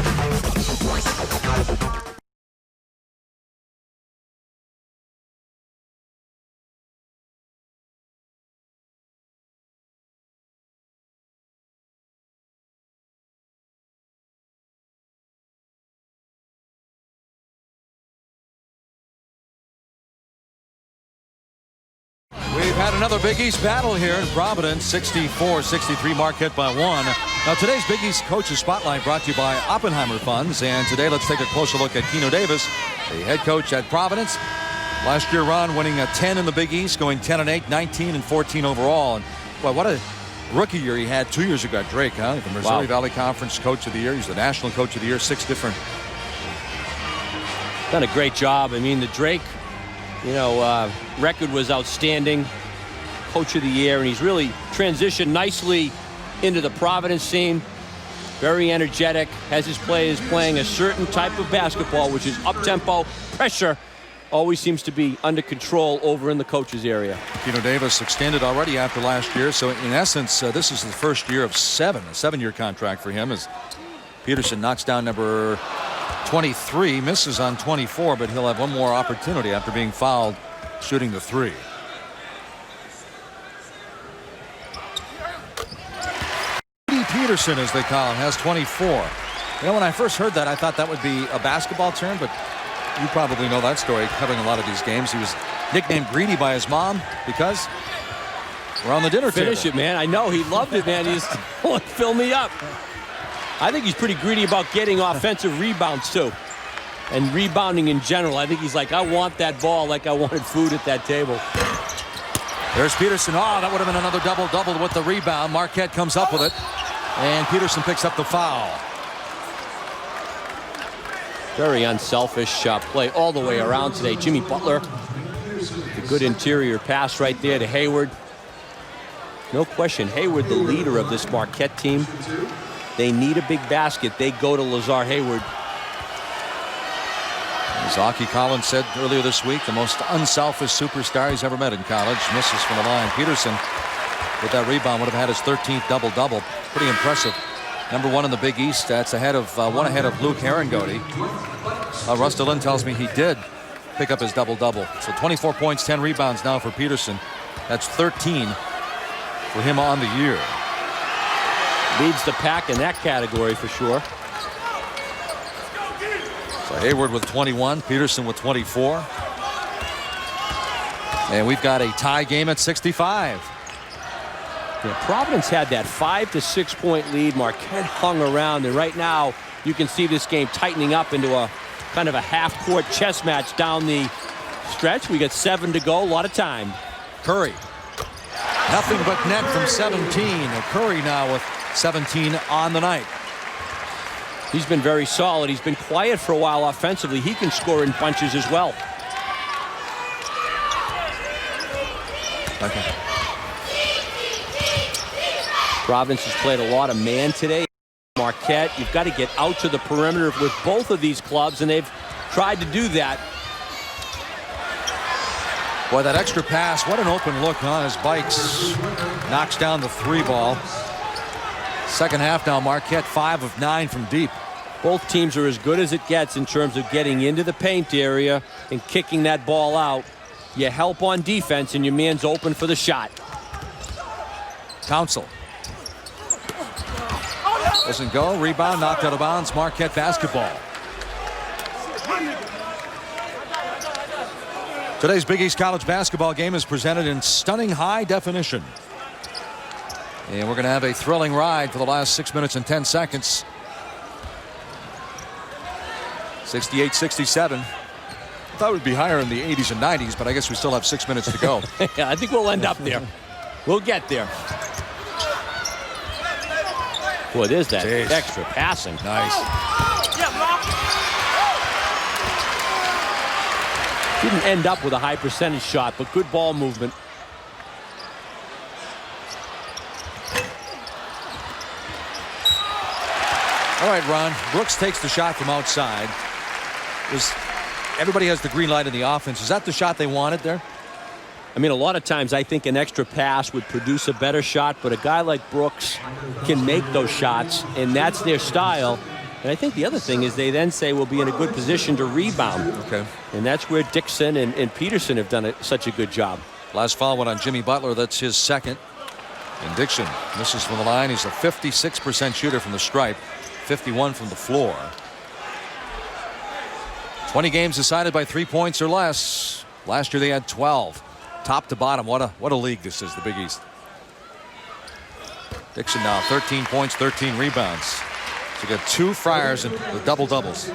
We've had another Big East battle here in Providence. 64-63 Marquette by one. Now today's Big East Coaches Spotlight brought to you by Oppenheimer Funds. And today let's take a closer look at Keno Davis, the head coach at Providence. Last year Ron winning a 10 in the Big East, going 10-8, 19-14 overall. And boy, what a rookie year he had 2 years ago at Drake, huh? The Missouri Valley Conference Coach of the Year. He's the National Coach of the Year, 6 different. Done a great job. I mean, the Drake, record was outstanding. Coach of the Year, and he's really transitioned nicely into the Providence scene. Very energetic, has his players playing a certain type of basketball, which is up-tempo, pressure, always seems to be under control over in the coach's area. Keno Davis extended already after last year, so in essence, this is the first year of a 7-year contract for him as Peterson knocks down number 23, misses on 24, but he'll have one more opportunity after being fouled shooting the three. Peterson, as they call him, has 24. When I first heard that, I thought that would be a basketball term, but you probably know that story, covering a lot of these games. He was nicknamed Greedy by his mom because we're on the dinner table. Finish it, man. I know. He loved it, man. He's fill me up. I think he's pretty greedy about getting offensive rebounds, too. And rebounding in general. I think he's like, I want that ball like I wanted food at that table. There's Peterson. Oh, that would have been another double-double with the rebound. Marquette comes up with it. And Peterson picks up the foul. Very unselfish play all the way around today. Jimmy Butler, a good interior pass right there to Hayward. No question, Hayward, the leader of this Marquette team. They need a big basket. They go to Lazar Hayward. As Aki Collins said earlier this week, the most unselfish superstar he's ever met in college. Misses from the line. Peterson, with that rebound, would have had his 13th double-double. Pretty impressive. Number one in the Big East. That's ahead of one ahead of Luke Herringody. Russ Lynn tells me he did pick up his double-double. So 24 points, 10 rebounds now for Peterson. That's 13 for him on the year. Leads the pack in that category for sure. So Hayward with 21, Peterson with 24. And we've got a tie game at 65. Yeah, Providence had that 5 to 6 point lead. Marquette hung around, and right now you can see this game tightening up into a kind of a half-court chess match down the stretch. We got 7 to go, a lot of time. Curry, nothing but net from 17. And Curry now with 17 on the night. He's been very solid. He's been quiet for a while offensively. He can score in bunches as well. Okay. Providence has played a lot of man today. Marquette, you've got to get out to the perimeter with both of these clubs, and they've tried to do that. Boy, that extra pass, what an open look on his bikes. Knocks down the three ball. Second half now, Marquette 5 of 9 from deep. Both teams are as good as it gets in terms of getting into the paint area and kicking that ball out. You help on defense, and your man's open for the shot. Council. Doesn't go. Rebound knocked out of bounds. Marquette basketball. Today's Big East College basketball game is presented in stunning high definition. And we're going to have a thrilling ride for the last 6 minutes and 10 seconds. 68-67. I thought it would be higher in the 80s and 90s, but I guess we still have 6 minutes to go. Yeah, I think we'll end up there. We'll get there. Boy, there's that extra passing. Nice. Didn't end up with a high percentage shot, but good ball movement. All right, Ron. Brooks takes the shot from outside. Everybody has the green light in the offense. Is that the shot they wanted there? I mean, a lot of times I think an extra pass would produce a better shot, but a guy like Brooks can make those shots, and that's their style. And I think the other thing is they then say we'll be in a good position to rebound. Okay. And that's where Dixon and Peterson have done such a good job. Last foul went on Jimmy Butler. That's his second. And Dixon misses from the line. He's a 56% shooter from the stripe, 51 from the floor. 20 games decided by 3 points or less. Last year they had 12. Top to bottom, what a league this is, the Big East. Dixon now 13 points, 13 rebounds. So you got 2 Friars and the double-doubles. A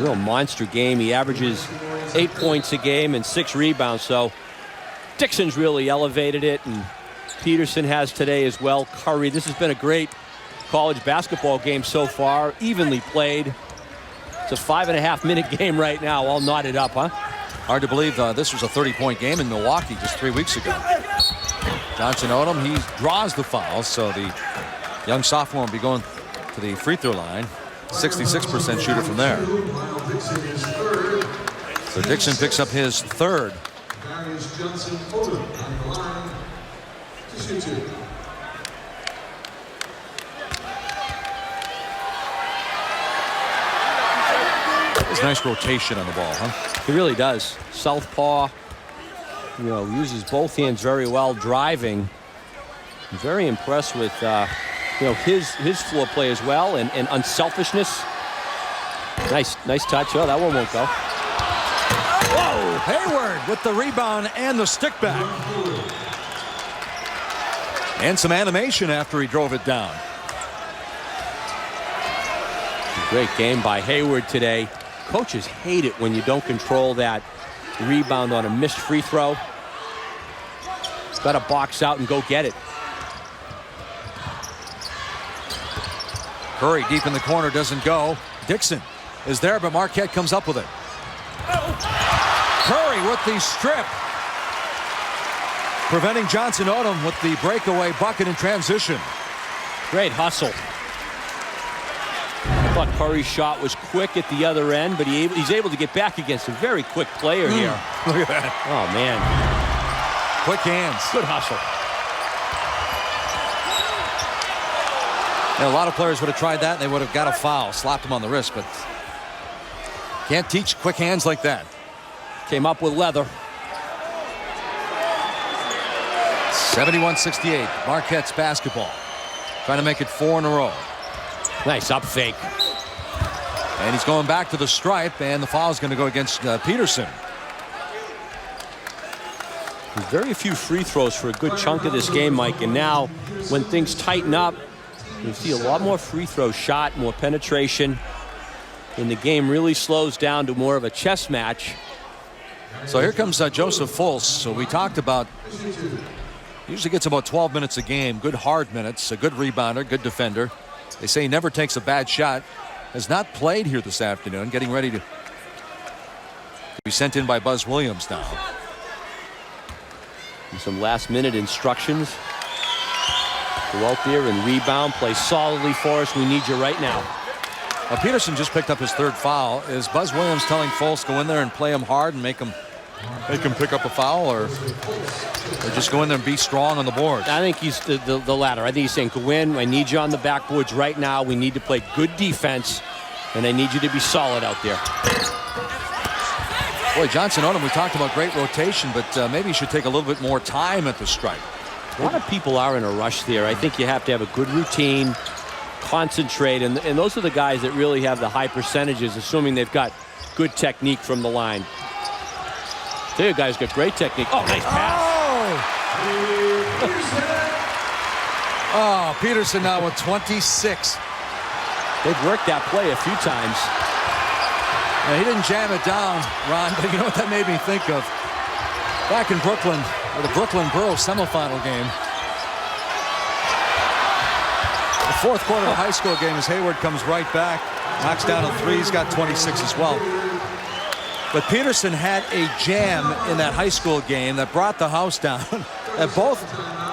real monster game. He averages 8 points a game and 6 rebounds. So Dixon's really elevated it, and Peterson has today as well. Curry, this has been a great college basketball game so far, evenly played. It's a 5.5-minute game right now, all knotted up, huh? Hard to believe this was a 30-point game in Milwaukee just 3 weeks ago. Johnson Odom, he draws the foul, so the young sophomore will be going to the free throw line. 66% shooter from there. So Dixon picks up his third. It's nice rotation on the ball, huh? He really does. Southpaw, uses both hands very well, driving. I'm very impressed with, his floor play as well, and unselfishness. Nice touch. Oh, that one won't go. Whoa! Hayward with the rebound and the stick back. And some animation after he drove it down. Great game by Hayward today. Coaches hate it when you don't control that rebound on a missed free throw. Got to box out and go get it. Curry deep in the corner, doesn't go. Dixon is there, but Marquette comes up with it. Curry with the strip. Preventing Johnson Odom with the breakaway bucket in transition. Great hustle. I thought Curry's shot was quick at the other end, but he's able to get back against a very quick player here. Look at that. Oh, man. Quick hands. Good hustle. A lot of players would have tried that, and they would have got a foul, slapped him on the wrist, but can't teach quick hands like that. Came up with leather. 71-68, Marquette's basketball. Trying to make it 4 in a row. Nice up fake. And he's going back to the stripe, and the foul is going to go against Peterson. There's very few free throws for a good chunk of this game, Mike, and now when things tighten up, you see a lot more free throw shot, more penetration, and the game really slows down to more of a chess match. So here comes Joseph Fultz. So we talked about, usually gets about 12 minutes a game, good hard minutes, a good rebounder, good defender. They say he never takes a bad shot. Has not played here this afternoon, getting ready to be sent in by Buzz Williams now. And some last-minute instructions. Go out there and rebound, play solidly for us. We need you right now. Peterson just picked up his third foul. Is Buzz Williams telling Fultz go in there and play him hard and make him pick up a foul, or just go in there and be strong on the boards? I think he's the latter. I think he's saying, go in. I need you on the backboards right now. We need to play good defense, and I need you to be solid out there. Boy, Johnson Odom, we talked about great rotation, but maybe he should take a little bit more time at the stripe. A lot of people are in a rush there. I think you have to have a good routine, concentrate, and those are the guys that really have the high percentages, assuming they've got good technique from the line. The other guy's got great technique. Oh, nice pass. Oh, Peterson now with 26. They've worked that play a few times. Now, he didn't jam it down, Ron, but you know what that made me think of? Back in Brooklyn, or the Brooklyn Borough semifinal game. The fourth quarter of the high school game as Hayward comes right back, knocks down a three. He's got 26 as well. But Peterson had a jam in that high school game that brought the house down. And both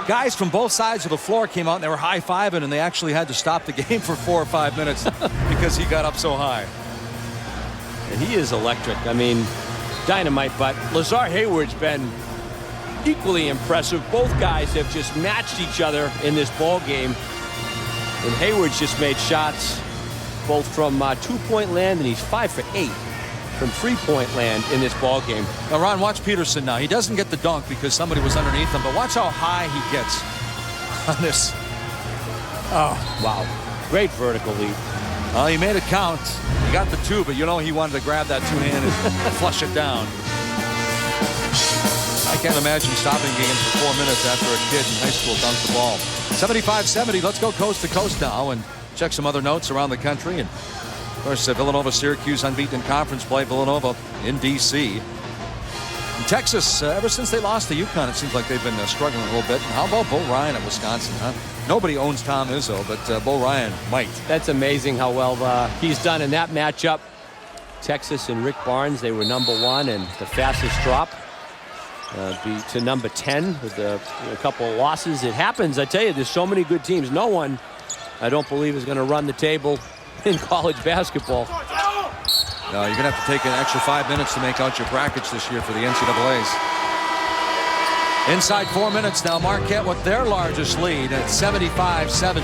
guys from both sides of the floor came out and they were high-fiving, and they actually had to stop the game for 4 or 5 minutes because he got up so high. And he is electric. I mean, dynamite. But Lazar Hayward's been equally impressive. Both guys have just matched each other in this ball game. And Hayward's just made shots both from 2-point land, and he's 5 for 8 from 3-point land in this ball game. Now, Ron, watch Peterson now. He doesn't get the dunk because somebody was underneath him, but watch how high he gets on this. Oh, wow. Great vertical leap. Well, he made it count. He got the two, but you know he wanted to grab that two-hand and flush it down. I can't imagine stopping games for 4 minutes after a kid in high school dunked the ball. 75-70. Let's go coast to coast now and check some other notes around the country. And of course, Villanova-Syracuse unbeaten in conference play. Villanova in D.C. In Texas, ever since they lost to UConn, it seems like they've been struggling a little bit. And how about Bo Ryan at Wisconsin, huh? Nobody owns Tom Izzo, but Bo Ryan might. That's amazing how well he's done in that matchup. Texas and Rick Barnes, they were #1 and the fastest drop. Beat to number 10 with a couple of losses. It happens. I tell you, there's so many good teams. No one, I don't believe, is going to run the table in college basketball. No, you're going to have to take an extra 5 minutes to make out your brackets this year for the NCAAs. Inside 4 minutes now, Marquette with their largest lead at 75-70.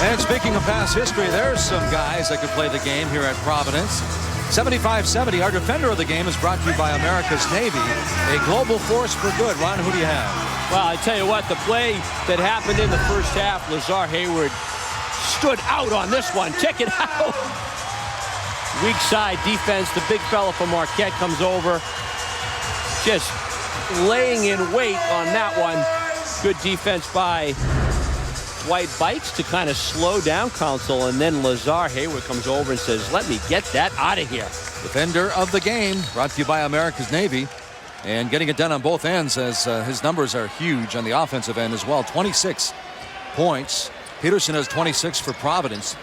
And speaking of past history, there's some guys that could play the game here at Providence. 75-70. Our defender of the game is brought to you by America's Navy, a global force for good. Ron, who do you have? Well, I tell you what, the play that happened in the first half, Lazar Hayward stood out on this one. Check it out. Weak side defense. The big fella from Marquette comes over, just laying in wait on that one. Good defense by Dwight Bites to kind of slow down Council, and then Lazar Hayward comes over and says, let me get that out of here. Defender of the game, brought to you by America's Navy, and getting it done on both ends as his numbers are huge on the offensive end as well. 26 points. Peterson has 26 for Providence.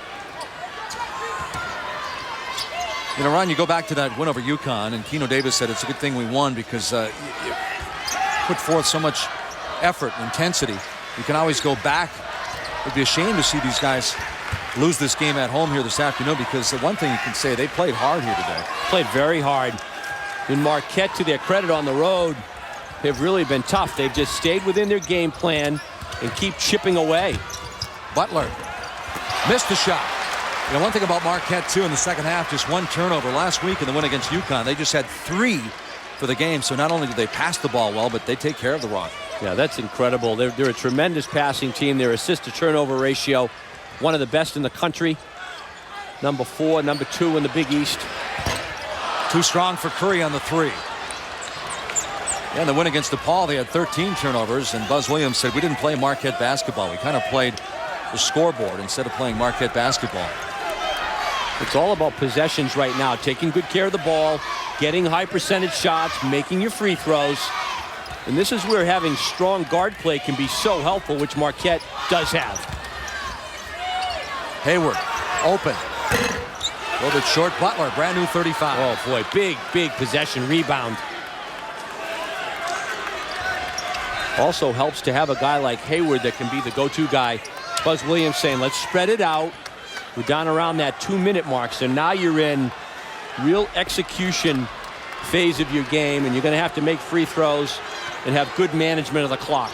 You know, Ron, you go back to that win over UConn, and Keno Davis said it's a good thing we won because you put forth so much effort and intensity. You can always go back. It'd be a shame to see these guys lose this game at home here this afternoon, because the one thing you can say, they played hard here today. Played very hard. And Marquette, to their credit on the road, have really been tough. They've just stayed within their game plan and keep chipping away. Butler missed the shot. You know, one thing about Marquette, too, in the second half, just one turnover. Last week in the win against UConn, they just had 3 for the game. So not only did they pass the ball well, but they take care of the rock. Yeah, that's incredible. They're a tremendous passing team. Their assist-to-turnover ratio, one of the best in the country. Number 4, number 2 in the Big East. Too strong for Curry on the 3. Yeah, in the win against DePaul, they had 13 turnovers, and Buzz Williams said, we didn't play Marquette basketball. We kind of played the scoreboard instead of playing Marquette basketball. It's all about possessions right now, taking good care of the ball, getting high percentage shots, making your free throws. And this is where having strong guard play can be so helpful, which Marquette does have. Hayward, open. A little bit short. Butler, brand new 35. Oh, boy, big possession rebound. Also helps to have a guy like Hayward that can be the go-to guy. Buzz Williams saying, let's spread it out. We're down around that 2-minute mark, so now you're in real execution phase of your game, and you're going to have to make free throws and have good management of the clock.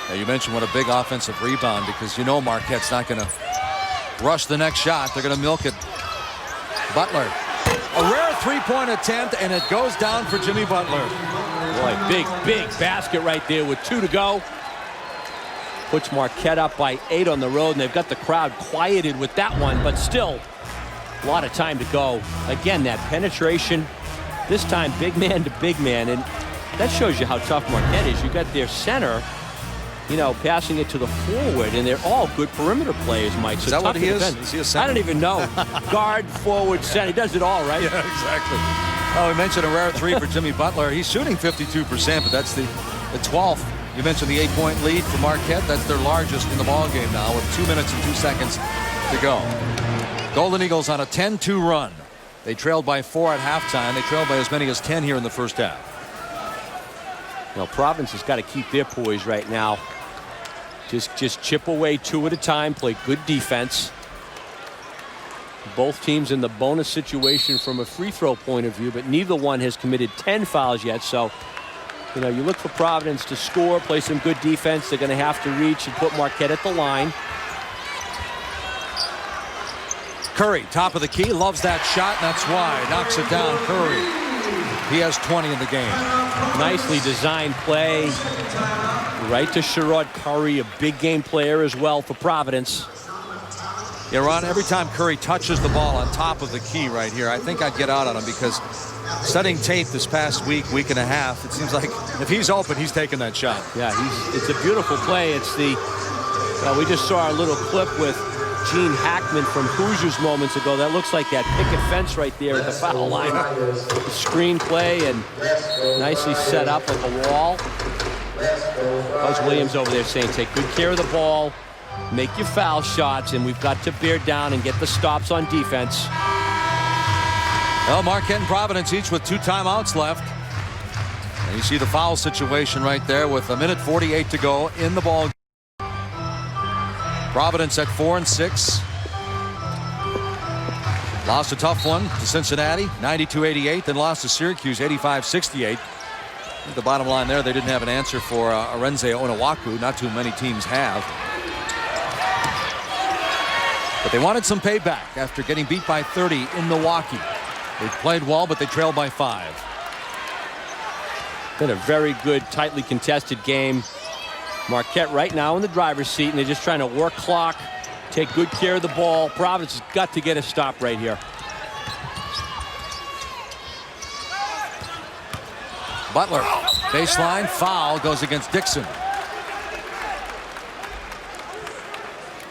Now, you mentioned what a big offensive rebound, because you know Marquette's not going to rush the next shot. They're going to milk it. Butler, a rare three-point attempt, and it goes down for Jimmy Butler. Boy, big basket right there with 2 to go. Puts Marquette up by 8 on the road, and they've got the crowd quieted with that one, but still a lot of time to go. Again, that penetration, this time big man to big man, and that shows you how tough Marquette is. You got their center, you know, passing it to the forward, and they're all good perimeter players, Mike. So is that what he is? Defend. Is he a center? I don't even know. Guard, forward, center. He does it all, right? Yeah, exactly. Oh, we mentioned a rare three for Jimmy Butler. He's shooting 52%, but that's the 12th. You mentioned the 8-point lead for Marquette. That's their largest in the ball game now, with 2 minutes and 2 seconds to go. Golden Eagles on a 10-2 run. They trailed by 4 at halftime. They trailed by as many as 10 here in the first half. Well, Providence has got to keep their poise right now. Just chip away 2 at a time. Play good defense. Both teams in the bonus situation from a free throw point of view, but neither one has committed 10 fouls yet. So, you know, you look for Providence to score, play some good defense. They're going to have to reach and put Marquette at the line. Curry, top of the key, loves that shot, and that's wide. Knocks it down. Curry. He has 20 in the game. Nicely designed play. Right to Sharaud Curry, a big game player as well for Providence. Yeah, Ron, every time Curry touches the ball on top of the key right here, I think I'd get out on him, because studying tape this past week and a half, it seems like if he's open, he's taking that shot. Yeah, it's a beautiful play. It's the, we just saw a little clip with Gene Hackman from Hoosiers moments ago. That looks like that picket fence right there at the foul line. The screen play and nicely set up like a wall. Buzz Williams over there saying, take good care of the ball, make your foul shots, and we've got to bear down and get the stops on defense. Well, Marquette and Providence each with 2 timeouts left. And you see the foul situation right there with 1:48 to go in the ball game. Providence at 4-6. Lost a tough one to Cincinnati, 92-88, then lost to Syracuse, 85-68. The bottom line there, they didn't have an answer for Arenze Onawaku. Not too many teams have. But they wanted some payback after getting beat by 30 in Milwaukee. They played well, but they trailed by 5. Been a very good, tightly contested game. Marquette right now in the driver's seat, and they're just trying to work clock, take good care of the ball. Providence has got to get a stop right here. Butler, baseline, foul, goes against Dixon.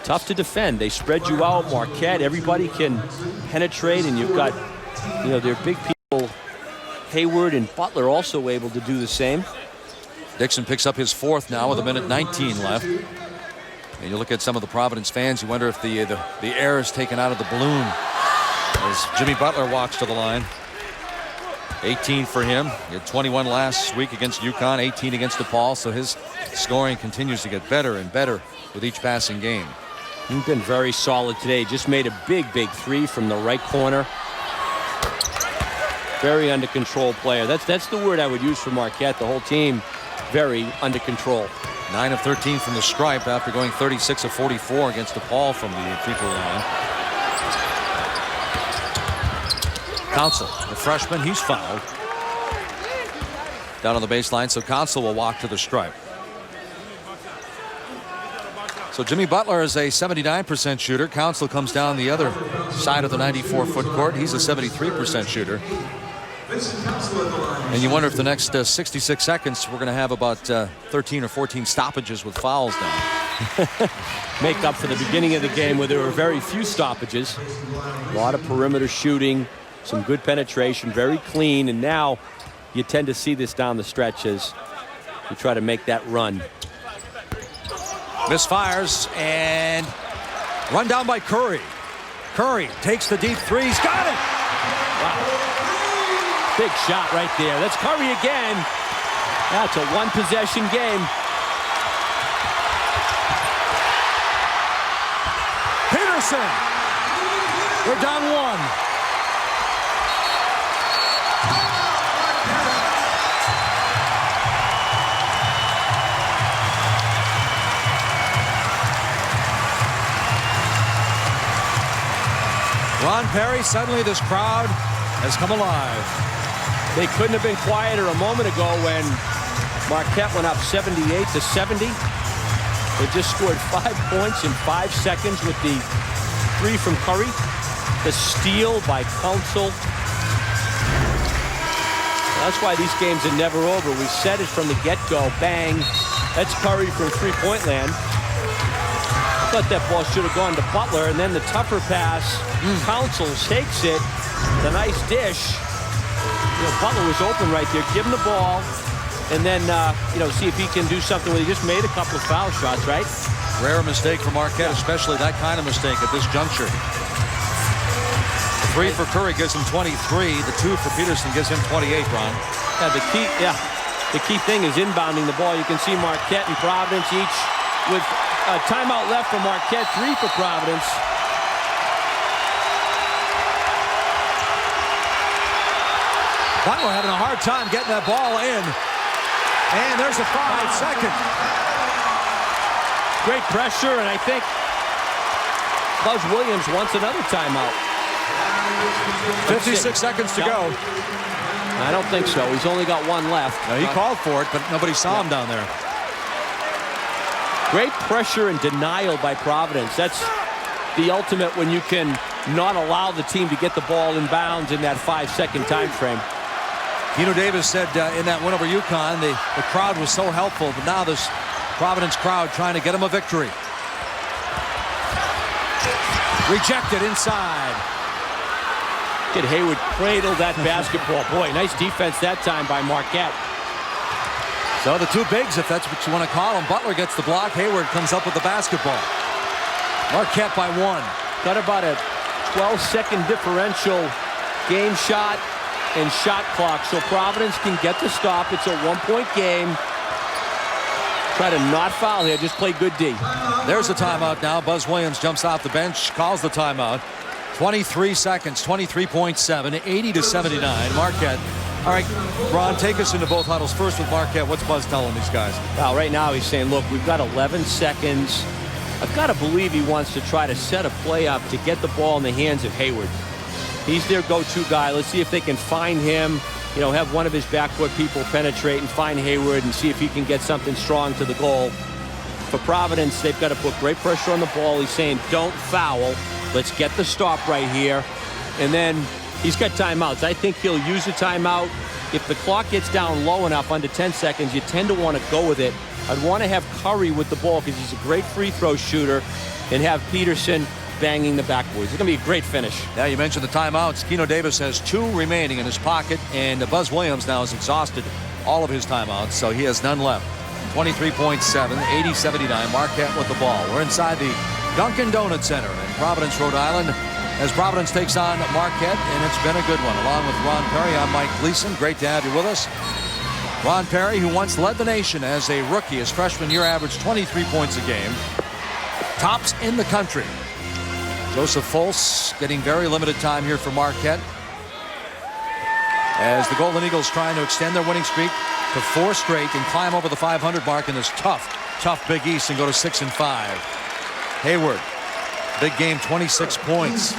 Tough to defend. They spread you out, Marquette. Everybody can penetrate, and you've got, you know, their big people, Hayward and Butler, also able to do the same. Dixon picks up his 4th now with 1:19 left. And you look at some of the Providence fans, you wonder if the air is taken out of the balloon as Jimmy Butler walks to the line. 18 for him. He had 21 last week against UConn, 18 against DePaul, so his scoring continues to get better and better with each passing game. He's been very solid today. Just made a big 3 from the right corner. Very under control player. That's the word I would use for Marquette. The whole team very under control. 9 of 13 from the stripe after going 36 of 44 against DePaul from the free-throw line. Council, the freshman, he's fouled. Down on the baseline, so Council will walk to the stripe. So Jimmy Butler is a 79% shooter. Council comes down the other side of the 94-foot court. He's a 73% shooter. And you wonder if the next 66 seconds we're going to have about 13 or 14 stoppages with fouls now. Make up for the beginning of the game where there were very few stoppages. A lot of perimeter shooting, some good penetration, very clean, and now you tend to see this down the stretch as you try to make that run. Misfires and run down by Curry. Curry takes the deep 3. He's got it. Wow. Big shot right there. That's Curry again. That's a one-possession game. Peterson. We're down 1. Ron Perry, suddenly this crowd has come alive. They couldn't have been quieter a moment ago when Marquette went up 78-70. They just scored 5 points in 5 seconds with the 3 from Curry. The steal by Council. That's why these games are never over. We said it from the get-go. Bang. That's Curry from three-point land. Thought that ball should have gone to Butler, and then the tougher pass. Councils takes it. The nice dish. Butler was open right there. Give him the ball, and then see if he can do something with it. He just made a couple of foul shots, right? Rare mistake for Marquette, especially that kind of mistake at this juncture. The 3 for Curry gives him 23. The 2 for Peterson gives him 28, Ron. The key thing is inbounding the ball. You can see Marquette and Providence each with a timeout left for Marquette, 3 for Providence. Butler having a hard time getting that ball in. And there's a 5-second. Great pressure, and I think Buzz Williams wants another timeout. 56 seconds to go. I don't think so. He's only got one left. No, he called for it, but nobody saw him down there. Great pressure and denial by Providence. That's the ultimate when you can not allow the team to get the ball in bounds in that 5-second time frame. Keno Davis said in that win over UConn, the crowd was so helpful, but now this Providence crowd trying to get him a victory. Rejected inside. Kid Hayward cradled that basketball. Boy, nice defense that time by Marquette. So the two bigs, if that's what you want to call them. Butler gets the block. Hayward comes up with the basketball. Marquette by 1. Got about a 12-second differential game shot and shot clock. So Providence can get the stop. It's a 1-point game. Try to not foul here. Just play good D. There's the timeout now. Buzz Williams jumps off the bench, calls the timeout. 23 seconds, 23.7, 80-79. Marquette. All right, Ron, take us into both huddles. First with Marquette, what's Buzz telling these guys? Well, right now he's saying, look, we've got 11 seconds. I've got to believe he wants to try to set a play up to get the ball in the hands of Hayward. He's their go-to guy. Let's see if they can find him, have one of his backcourt people penetrate and find Hayward and see if he can get something strong to the goal. For Providence, they've got to put great pressure on the ball. He's saying, don't foul. Let's get the stop right here. And then he's got timeouts. I think he'll use a timeout. If the clock gets down low enough, under 10 seconds, you tend to want to go with it. I'd want to have Curry with the ball because he's a great free throw shooter, and have Peterson banging the backboards. It's going to be a great finish. Yeah, you mentioned the timeouts. Keno Davis has 2 remaining in his pocket, and Buzz Williams now has exhausted all of his timeouts, so he has none left. 23.7, 80-79. Marquette with the ball. We're inside the Dunkin' Donuts Center in Providence, Rhode Island, as Providence takes on Marquette, and it's been a good one. Along with Ron Perry, I'm Mike Gleason. Great to have you with us. Ron Perry, who once led the nation as a rookie, his freshman year averaged 23 points a game. Tops in the country. Joseph Fultz getting very limited time here for Marquette, as the Golden Eagles trying to extend their winning streak to 4 straight and climb over the 500 mark in this tough Big East and go to 6-5. Hayward, big game, 26 points.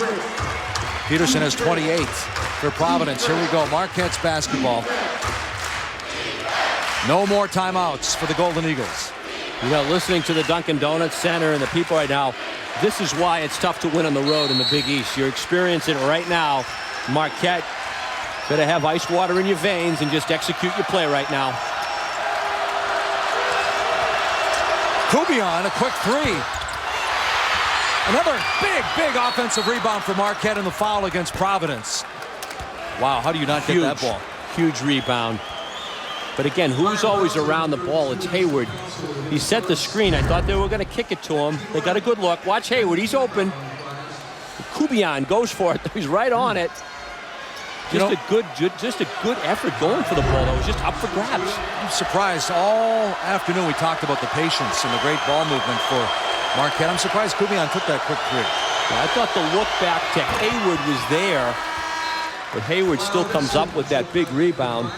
Peterson has 28 for Providence. Here we go, Marquette's basketball. No more timeouts for the Golden Eagles. Listening to the Dunkin' Donuts Center and the people right now, this is why it's tough to win on the road in the Big East. You're experiencing it right now. Marquette, better have ice water in your veins and just execute your play right now. Kubion, a quick 3. Another big offensive rebound for Marquette in the foul against Providence. Wow, how do you not get that ball? Huge rebound. But again, who's always around the ball? It's Hayward. He set the screen. I thought they were going to kick it to him. They got a good look. Watch Hayward. He's open. Kubion goes for it. He's right on it. Just a good effort going for the ball. That was just up for grabs. I'm surprised. All afternoon we talked about the patience and the great ball movement for Marquette. I'm surprised Kubion took that quick 3. I thought the look back to Hayward was there, but Hayward still comes up with that big rebound.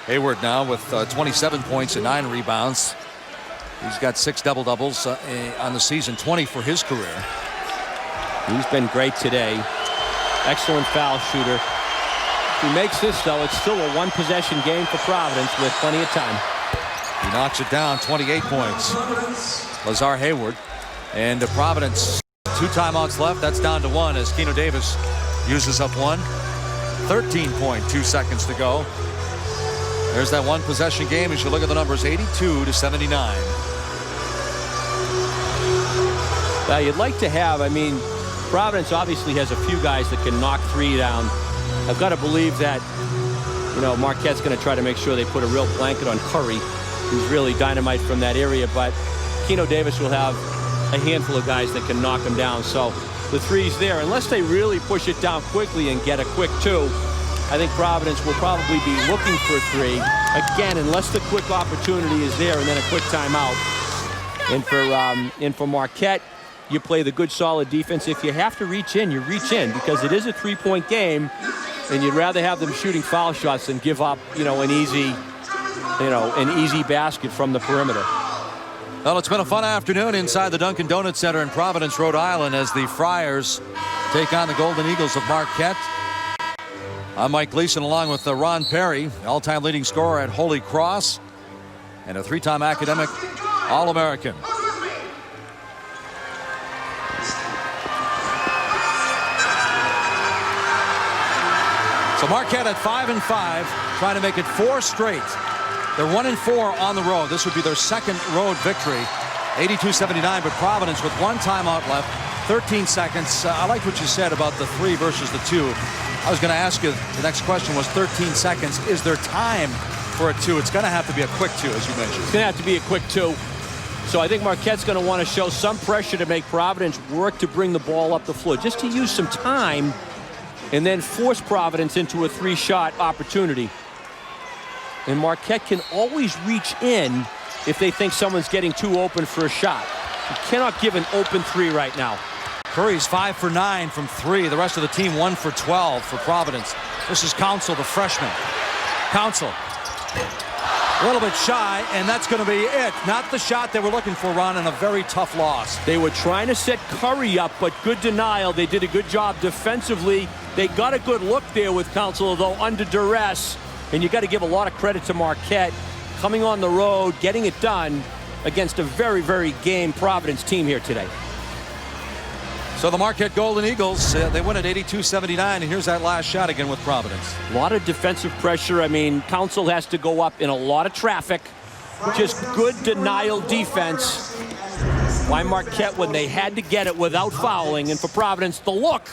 Hayward now with 27 points and 9 rebounds. He's got 6 double-doubles on the season, 20 for his career. He's been great today. Excellent foul shooter. If he makes this, though, it's still a 1-possession game for Providence with plenty of time. He knocks it down, 28 points. Lazar Hayward. And Providence, 2 timeouts left. That's down to 1 as Keno Davis uses up 1. 13.2 seconds to go. There's that one possession game as you look at the numbers, 82-79. Now you'd like to have, I mean, Providence obviously has a few guys that can knock three down. I've got to believe that, you know, Marquette's going to try to make sure they put a real blanket on Curry, who's really dynamite from that area. But Keno Davis will have a handful of guys that can knock him down. So the three's there. Unless they really push it down quickly and get a quick two, I think Providence will probably be looking for three. Again, unless the quick opportunity is there and then a quick timeout. And for Marquette, you play the good, solid defense. If you have to reach in, you reach in, because it is a three-point game, and you'd rather have them shooting foul shots than give up, you know, an easy basket from the perimeter. Well, it's been a fun afternoon inside the Dunkin' Donuts Center in Providence, Rhode Island, as the Friars take on the Golden Eagles of Marquette. I'm Mike Gleason, along with Ron Perry, all-time leading scorer at Holy Cross and a three-time academic All-American. So Marquette at 5-5, trying to make it 4 straight. They're 1-4 on the road. This would be their second road victory, 82-79. But Providence with one timeout left, 13 seconds. I like what you said about the 3 versus the 2. I was going to ask you, the next question was 13 seconds. Is there time for a 2? It's going to have to be a quick 2, as you mentioned. It's going to have to be a quick 2. So I think Marquette's going to want to show some pressure to make Providence work to bring the ball up the floor, just to use some time and then force Providence into a 3-shot opportunity. And Marquette can always reach in if they think someone's getting too open for a shot. You cannot give an open 3 right now. Curry's 5 for 9 from 3. The rest of the team 1 for 12 for Providence. This is Council, the freshman. Council, a little bit shy, and that's going to be it. Not the shot they were looking for, Ron, in a very tough loss. They were trying to set Curry up, but good denial. They did a good job defensively. They got a good look there with Council, though under duress. And you got to give a lot of credit to Marquette, coming on the road, getting it done against a very, very game Providence team here today. So the Marquette Golden Eagles, they win at 82-79, and here's that last shot again with Providence. A lot of defensive pressure. I mean, Council has to go up in a lot of traffic. Just good denial defense by Marquette when they had to get it without fouling. And for Providence, the look,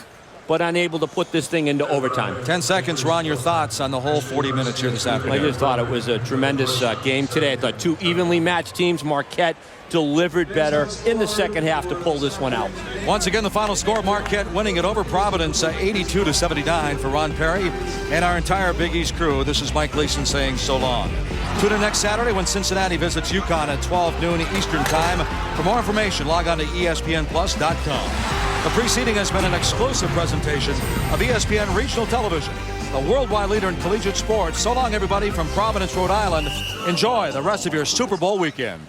but unable to put this thing into overtime. 10 seconds, Ron, your thoughts on the whole 40 minutes here this afternoon? I just thought it was a tremendous game today. I thought 2 evenly matched teams. Marquette delivered better in the second half to pull this one out. Once again, the final score, Marquette winning it over Providence, 82-79. For Ron Perry and our entire Big East crew, this is Mike Gleason saying so long. Tune in next Saturday when Cincinnati visits UConn at 12 noon Eastern Time. For more information, log on to ESPNplus.com. The preceding has been an exclusive presentation of ESPN Regional Television, the worldwide leader in collegiate sports. So long, everybody, from Providence, Rhode Island. Enjoy the rest of your Super Bowl weekend.